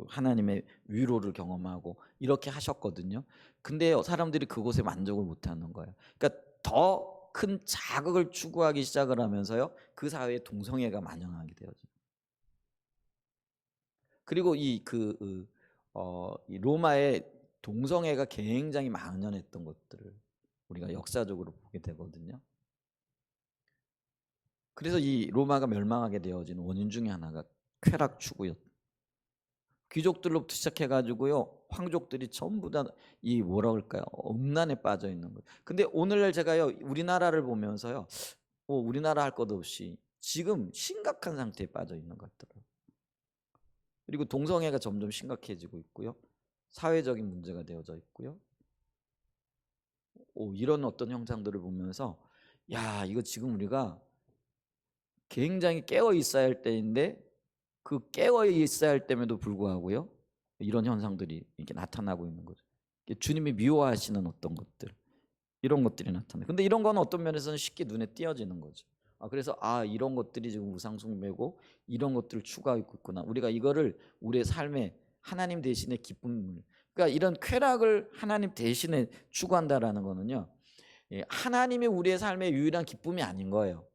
하나님의 위로를 경험하고 이렇게 하셨거든요. 근데 사람들이 그곳에 만족을 못하는 거예요. 그러니까 더 큰 자극을 추구하기 시작을 하면서요, 그 사회에 동성애가 만연하게 되어져요. 그리고 이 로마의 동성애가 굉장히 만연했던 것들을 우리가 역사적으로 보게 되거든요. 그래서 이 로마가 멸망하게 되어진 원인 중에 하나가 쾌락 추구였. 귀족들로부터 시작해가지고요, 황족들이 전부 다 이 뭐라 그럴까요? 음란에 빠져 있는 거예요. 근데 오늘날 제가요, 우리나라를 보면서요, 우리나라 할 것 없이 지금 심각한 상태에 빠져 있는 것 같더라고요. 그리고 동성애가 점점 심각해지고 있고요, 사회적인 문제가 되어져 있고요. 이런 어떤 형상들을 보면서, 야, 이거 지금 우리가 굉장히 깨어 있어야 할 때인데, 그 깨어 있어야 할 때에도 불구하고요, 이런 현상들이 이렇게 나타나고 있는 거죠. 주님이 미워하시는 어떤 것들, 이런 것들이 나타나요. 근데 이런 건 어떤 면에서는 쉽게 눈에 띄어지는 거죠. 그래서 이런 것들이 지금 우상 숭배고 이런 것들을 추구하고 있구나. 우리가 이거를 우리의 삶에 하나님 대신에 기쁨을, 그러니까 이런 쾌락을 하나님 대신에 추구한다라는 거는요, 하나님이 우리의 삶의 유일한 기쁨이 아닌 거예요.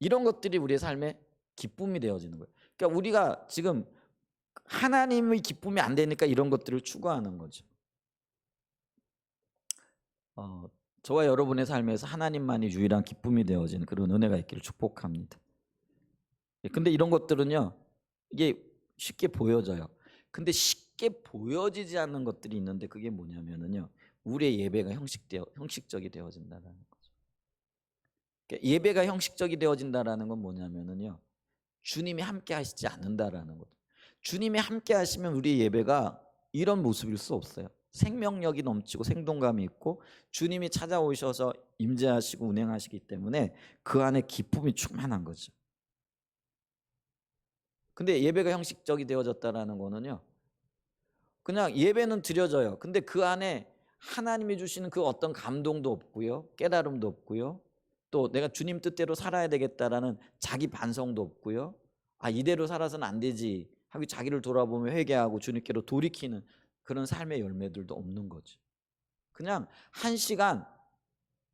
이런 것들이 우리의 삶의 기쁨이 되어지는 거예요. 그러니까 우리가 지금 하나님의 기쁨이 안 되니까 이런 것들을 추구하는 거죠. 저와 여러분의 삶에서 하나님만이 유일한 기쁨이 되어지는 그런 은혜가 있기를 축복합니다. 근데 이런 것들은요, 이게 쉽게 보여져요. 근데 쉽게 보여지지 않는 것들이 있는데, 그게 뭐냐면요, 우리의 예배가 형식적이 되어진다는 거죠. 그러니까 예배가 형식적이 되어진다라는 건 뭐냐면은요, 주님이 함께 하시지 않는다라는 거죠. 주님이 함께 하시면 우리의 예배가 이런 모습일 수 없어요. 생명력이 넘치고 생동감이 있고 주님이 찾아오셔서 임재하시고 운행하시기 때문에 그 안에 기쁨이 충만한 거죠. 근데 예배가 형식적이 되어졌다라는 거는요, 그냥 예배는 드려져요. 근데 그 안에 하나님이 주시는 그 어떤 감동도 없고요, 깨달음도 없고요, 또 내가 주님 뜻대로 살아야 되겠다라는 자기 반성도 없고요, 아 이대로 살아서는 안 되지 하고 자기를 돌아보며 회개하고 주님께로 돌이키는 그런 삶의 열매들도 없는 거죠. 그냥 한 시간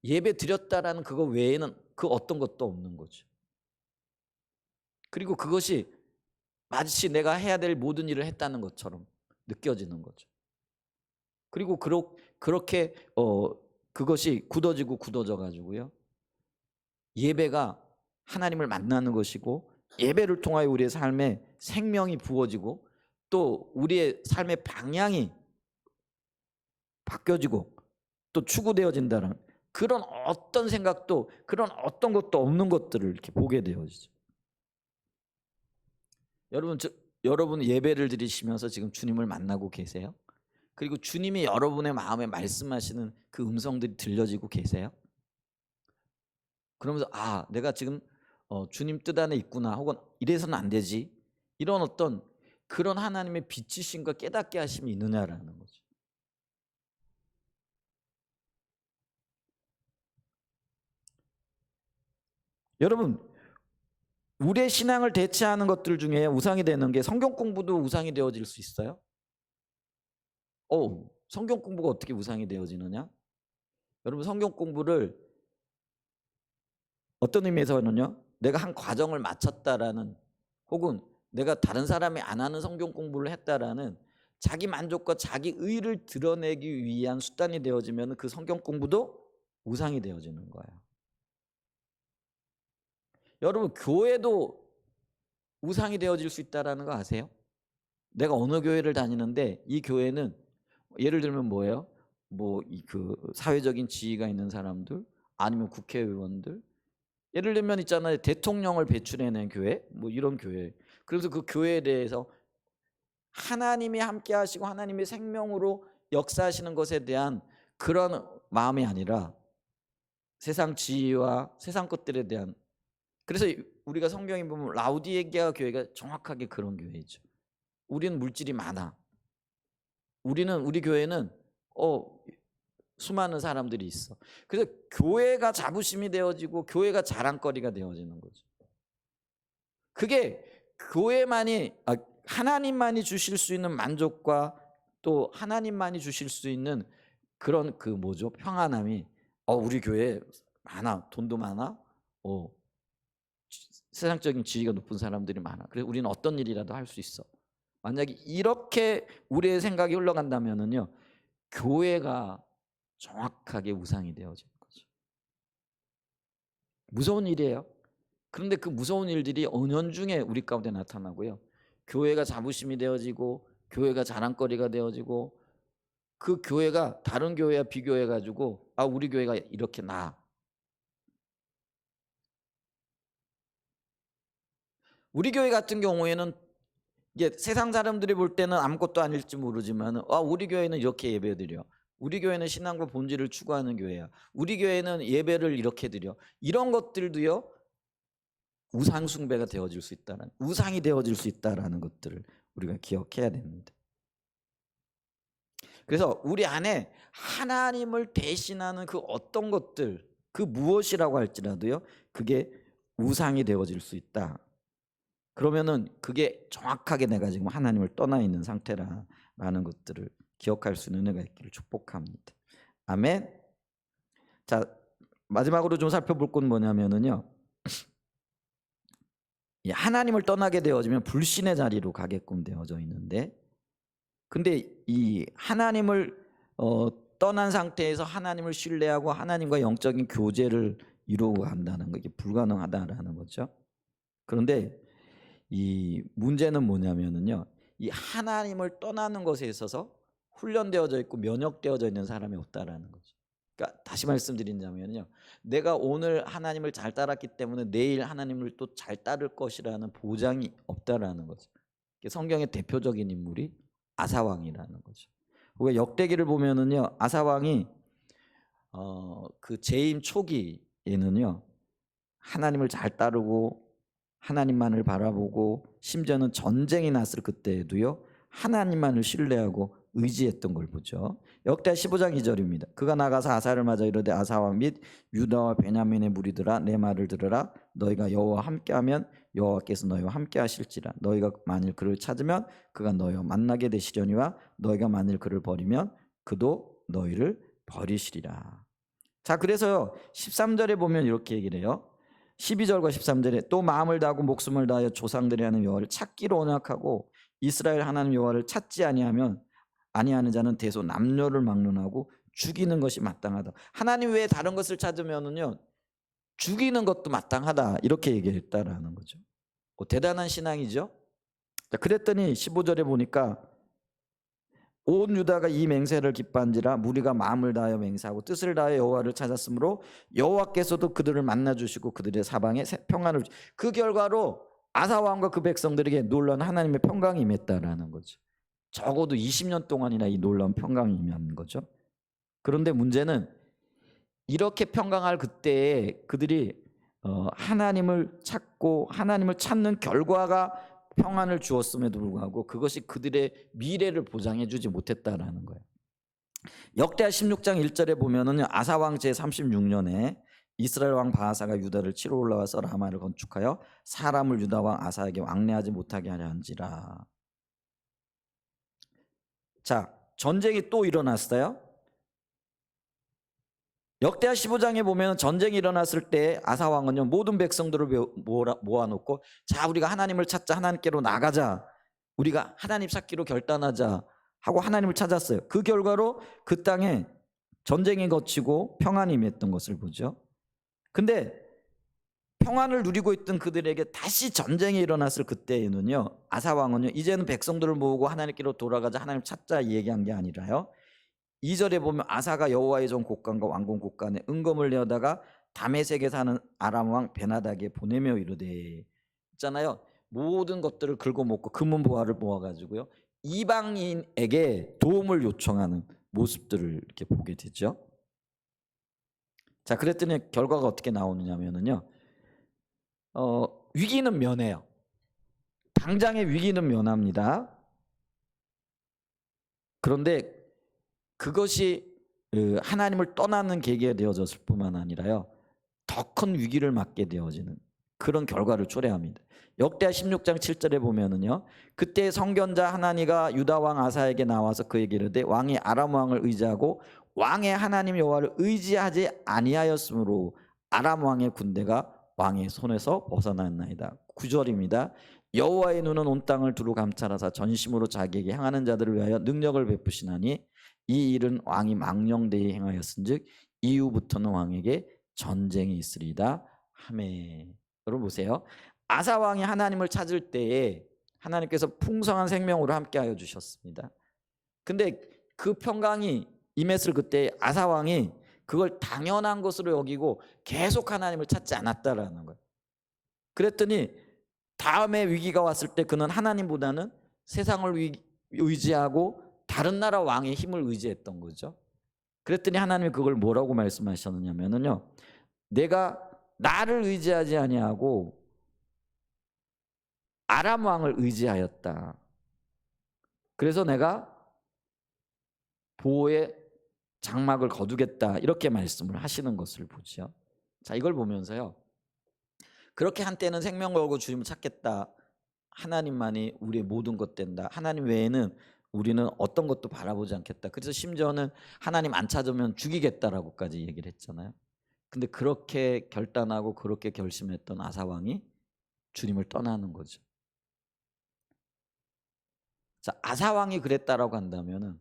예배 드렸다라는 그거 외에는 그 어떤 것도 없는 거죠. 그리고 그것이 마치 내가 해야 될 모든 일을 했다는 것처럼 느껴지는 거죠. 그리고 그렇게 그것이 굳어지고 굳어져 가지고요, 예배가 하나님을 만나는 것이고 예배를 통하여 우리의 삶에 생명이 부어지고 또 우리의 삶의 방향이 바뀌어지고 또 추구되어진다는 그런 어떤 생각도 그런 어떤 것도 없는 것들을 이렇게 보게 되어지죠. 여러분 예배를 드리시면서 지금 주님을 만나고 계세요? 그리고 주님이 여러분의 마음에 말씀하시는 그 음성들이 들려지고 계세요? 그러면서 아 내가 지금 주님 뜻 안에 있구나, 혹은 이래서는 안 되지, 이런 어떤 그런 하나님의 빛이심과 깨닫게 하심이 있느냐라는 거죠. 여러분, 우리의 신앙을 대체하는 것들 중에 우상이 되는 게 성경 공부도 우상이 되어질 수 있어요. 성경 공부가 어떻게 우상이 되어지느냐? 여러분, 성경 공부를 어떤 의미에서는요, 내가 한 과정을 마쳤다라는, 혹은 내가 다른 사람이 안 하는 성경 공부를 했다라는 자기 만족과 자기 의를 드러내기 위한 수단이 되어지면 그 성경 공부도 우상이 되어지는 거예요. 여러분, 교회도 우상이 되어질 수 있다라는 거 아세요? 내가 어느 교회를 다니는데 이 교회는 예를 들면 뭐예요? 뭐 그 사회적인 지위가 있는 사람들, 아니면 국회의원들, 예를 들면 있잖아요, 대통령을 배출해낸 교회, 뭐 이런 교회. 그래서 그 교회에 대해서 하나님이 함께 하시고 하나님의 생명으로 역사하시는 것에 대한 그런 마음이 아니라 세상 지위와 세상 것들에 대한, 그래서 우리가 성경에 보면 라우디게아 교회가 정확하게 그런 교회죠. 우리는 물질이 많아. 우리 교회는 수많은 사람들이 있어. 그래서 교회가 자부심이 되어지고 교회가 자랑거리가 되어지는 거죠. 그게 교회만이 하나님만이 주실 수 있는 만족과 또 하나님만이 주실 수 있는 그런 그 뭐죠? 평안함이 우리 교회 많아. 돈도 많아. 세상적인 지위가 높은 사람들이 많아. 그래서 우리는 어떤 일이라도 할 수 있어. 만약에 이렇게 우리의 생각이 흘러간다면은요, 교회가 정확하게 우상이 되어지는 거죠. 무서운 일이에요. 그런데 그 무서운 일들이 은연중에 우리 가운데 나타나고요, 교회가 자부심이 되어지고 교회가 자랑거리가 되어지고 그 교회가 다른 교회와 비교해 가지고 우리 교회가 이렇게 나아. 우리 교회 같은 경우에는 이게 세상 사람들이 볼 때는 아무것도 아닐지 모르지만 우리 교회는 이렇게 예배드려. 우리 교회는 신앙과 본질을 추구하는 교회야. 우리 교회는 예배를 이렇게 드려. 이런 것들도요, 우상 숭배가 되어질 수 있다는, 우상이 되어질 수 있다라는 것들을 우리가 기억해야 됩니다. 그래서 우리 안에 하나님을 대신하는 그 어떤 것들, 그 무엇이라고 할지라도요, 그게 우상이 되어질 수 있다. 그러면은 그게 정확하게 내가 지금 하나님을 떠나 있는 상태라는 것들을 기억할 수 있는 은혜가 있기를 축복합니다. 아멘. 자, 마지막으로 좀 살펴볼 건 뭐냐면은요, 하나님을 떠나게 되어지면 불신의 자리로 가게끔 되어져 있는데, 근데 이 하나님을 떠난 상태에서 하나님을 신뢰하고 하나님과 영적인 교제를 이루고 간다는 거, 이게 불가능하다라는 거죠. 그런데 이 문제는 뭐냐면은요, 이 하나님을 떠나는 것에 있어서 훈련되어져 있고 면역되어져 있는 사람이 없다라는 거죠. 그러니까 다시 말씀드린다면요, 내가 오늘 하나님을 잘 따랐기 때문에 내일 하나님을 또 잘 따를 것이라는 보장이 없다라는 거죠. 성경의 대표적인 인물이 아사 왕이라는 거죠. 왜 역대기를 보면은요, 아사 왕이 그 재임 초기에는요, 하나님을 잘 따르고 하나님만을 바라보고 심지어는 전쟁이 났을 그때에도요, 하나님만을 신뢰하고 의지했던 걸 보죠. 역대 15장 2절입니다. 그가 나가서 아사를 맞아 이르되 아사와 및 유다와 베냐민의 무리들아 내 말을 들으라. 너희가 여호와 함께하면 여호와께서 너희와 함께하실지라. 너희가 만일 그를 찾으면 그가 너희와 만나게 되시려니와 너희가 만일 그를 버리면 그도 너희를 버리시리라. 자, 그래서요 13절에 보면 이렇게 얘기를 해요. 12절과 13절에 또 마음을 다하고 목숨을 다하여 조상들이 하는 여호와를 찾기로 언약하고 이스라엘 하나님 여호와를 찾지 아니하는 자는 대소 남녀를 막론하고 죽이는 것이 마땅하다. 하나님 외에 다른 것을 찾으면은요 죽이는 것도 마땅하다, 이렇게 얘기했다라는 거죠. 대단한 신앙이죠. 자, 그랬더니 15절에 보니까 온 유다가 이 맹세를 기뻐한지라 무리가 마음을 다하여 맹세하고 뜻을 다하여 여호와를 찾았으므로 여호와께서도 그들을 만나 주시고 그들의 사방에 평안을 그 결과로 아사 왕과 그 백성들에게 놀라운 하나님의 평강이 임했다라는 거죠. 적어도 20년 동안이나 이 놀라운 평강이 임한 거죠. 그런데 문제는 이렇게 평강할 그때에 그들이 하나님을 찾고 하나님을 찾는 결과가 평안을 주었음에도 불구하고 그것이 그들의 미래를 보장해 주지 못했다라는 거예요. 역대하 16장 1절에 보면은 아사 왕 제36년에 이스라엘 왕 바하사가 유다를 치러 올라와서 라마를 건축하여 사람을 유다 왕 아사에게 왕래하지 못하게 하려 한지라. 자, 전쟁이 또 일어났어요. 역대하 15장에 보면 전쟁이 일어났을 때 아사 왕은요 모든 백성들을 모아놓고 자, 우리가 하나님을 찾자, 하나님께로 나가자, 우리가 하나님 찾기로 결단하자 하고 하나님을 찾았어요. 그 결과로 그 땅에 전쟁이 거치고 평안이 임했던 것을 보죠. 근데 평안을 누리고 있던 그들에게 다시 전쟁이 일어났을 그때에는요 아사 왕은요 이제는 백성들을 모으고 하나님께로 돌아가자, 하나님 찾자 얘기한 게 아니라요 2절에 보면 아사가 여호와의 종 곡간과 왕궁 곡간에 은검을 내어다가 다메섹에 사는 아람 왕 베나닥에 보내며 이르되, 있잖아요, 모든 것들을 긁어먹고 금은 보화를 모아가지고요 이방인에게 도움을 요청하는 모습들을 이렇게 보게 되죠. 자, 그랬더니 결과가 어떻게 나오느냐면요 위기는 면해요. 당장의 위기는 면합니다. 그런데 그것이 하나님을 떠나는 계기가 되어졌을 뿐만 아니라요 더 큰 위기를 맞게 되어지는 그런 결과를 초래합니다. 역대하 16장 7절에 보면은요 그때 성견자 하나니가 유다 왕 아사에게 나와서 그에게 이르되 왕이 아람 왕을 의지하고 왕의 하나님 여호와를 의지하지 아니하였으므로 아람 왕의 군대가 왕의 손에서 벗어났나이다. 9절입니다. 여호와의 눈은 온 땅을 두루 감찰하사 전심으로 자기에게 향하는 자들을 위하여 능력을 베푸시나니 이 일은 왕이 망령되이 행하였은즉 이후부터는 왕에게 전쟁이 있으리다 하매. 여러분 보세요. 아사 왕이 하나님을 찾을 때에 하나님께서 풍성한 생명으로 함께하여 주셨습니다. 근데 그 평강이 임했을 그때 아사 왕이 그걸 당연한 것으로 여기고 계속 하나님을 찾지 않았다라는 거예요. 그랬더니 다음에 위기가 왔을 때 그는 하나님보다는 세상을 의지하고 다른 나라 왕의 힘을 의지했던 거죠. 그랬더니 하나님이 그걸 뭐라고 말씀하셨느냐면요 내가 나를 의지하지 아니하고 아람 왕을 의지하였다. 그래서 내가 보호의 장막을 거두겠다, 이렇게 말씀을 하시는 것을 보죠. 자, 이걸 보면서요 그렇게 한때는 생명 걸고 주님을 찾겠다, 하나님만이 우리의 모든 것 된다, 하나님 외에는 우리는 어떤 것도 바라보지 않겠다, 그래서 심지어는 하나님 안 찾으면 죽이겠다라고까지 얘기를 했잖아요. 근데 그렇게 결단하고 그렇게 결심했던 아사 왕이 주님을 떠나는 거죠. 자, 아사 왕이 그랬다라고 한다면은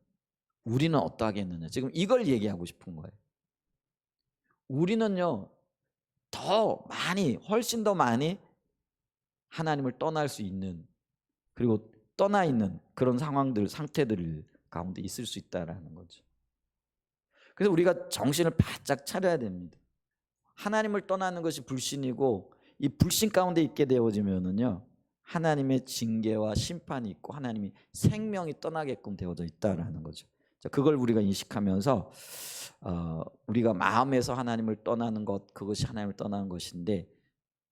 우리는 어떠하겠느냐, 지금 이걸 얘기하고 싶은 거예요. 우리는요 더 많이, 훨씬 더 많이 하나님을 떠날 수 있는, 그리고 떠나 있는 그런 상황들, 상태들 가운데 있을 수 있다라는 거죠. 그래서 우리가 정신을 바짝 차려야 됩니다. 하나님을 떠나는 것이 불신이고 이 불신 가운데 있게 되어지면은요 하나님의 징계와 심판이 있고 하나님이 생명이 떠나게끔 되어져 있다라는 거죠. 자, 그걸 우리가 인식하면서 우리가 마음에서 하나님을 떠나는 것, 그것이 하나님을 떠나는 것인데,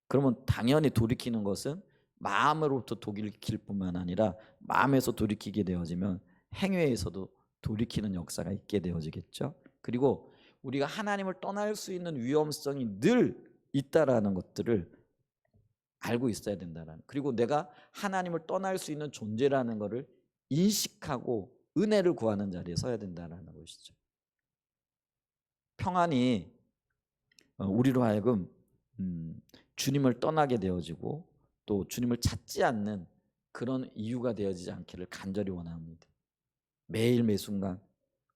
그러면 당연히 돌이키는 것은 마음으로부터 돌이킬 뿐만 아니라 마음에서 돌이키게 되어지면 행위에서도 돌이키는 역사가 있게 되어지겠죠. 그리고 우리가 하나님을 떠날 수 있는 위험성이 늘 있다라는 것들을 알고 있어야 된다라는, 그리고 내가 하나님을 떠날 수 있는 존재라는 것을 인식하고 은혜를 구하는 자리에 서야 된다라는 것이죠. 평안이 우리로 하여금 주님을 떠나게 되어지고 또 주님을 찾지 않는 그런 이유가 되어지지 않기를 간절히 원합니다. 매일 매순간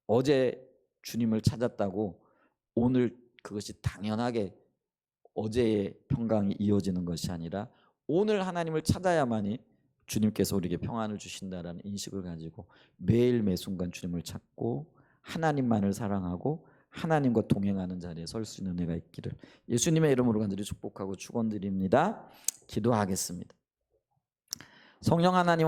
어제 주님을 찾았다고 오늘 그것이 당연하게 어제의 평강이 이어지는 것이 아니라 오늘 하나님을 찾아야만이 주님께서 우리에게 평안을 주신다라는 인식을 가지고 매일 매순간 주님을 찾고 하나님만을 사랑하고 하나님과 동행하는 자리에 설 수 있는 은혜가 있기를 예수님의 이름으로 간절히 축복하고 축원드립니다. 기도하겠습니다. 성령 하나님,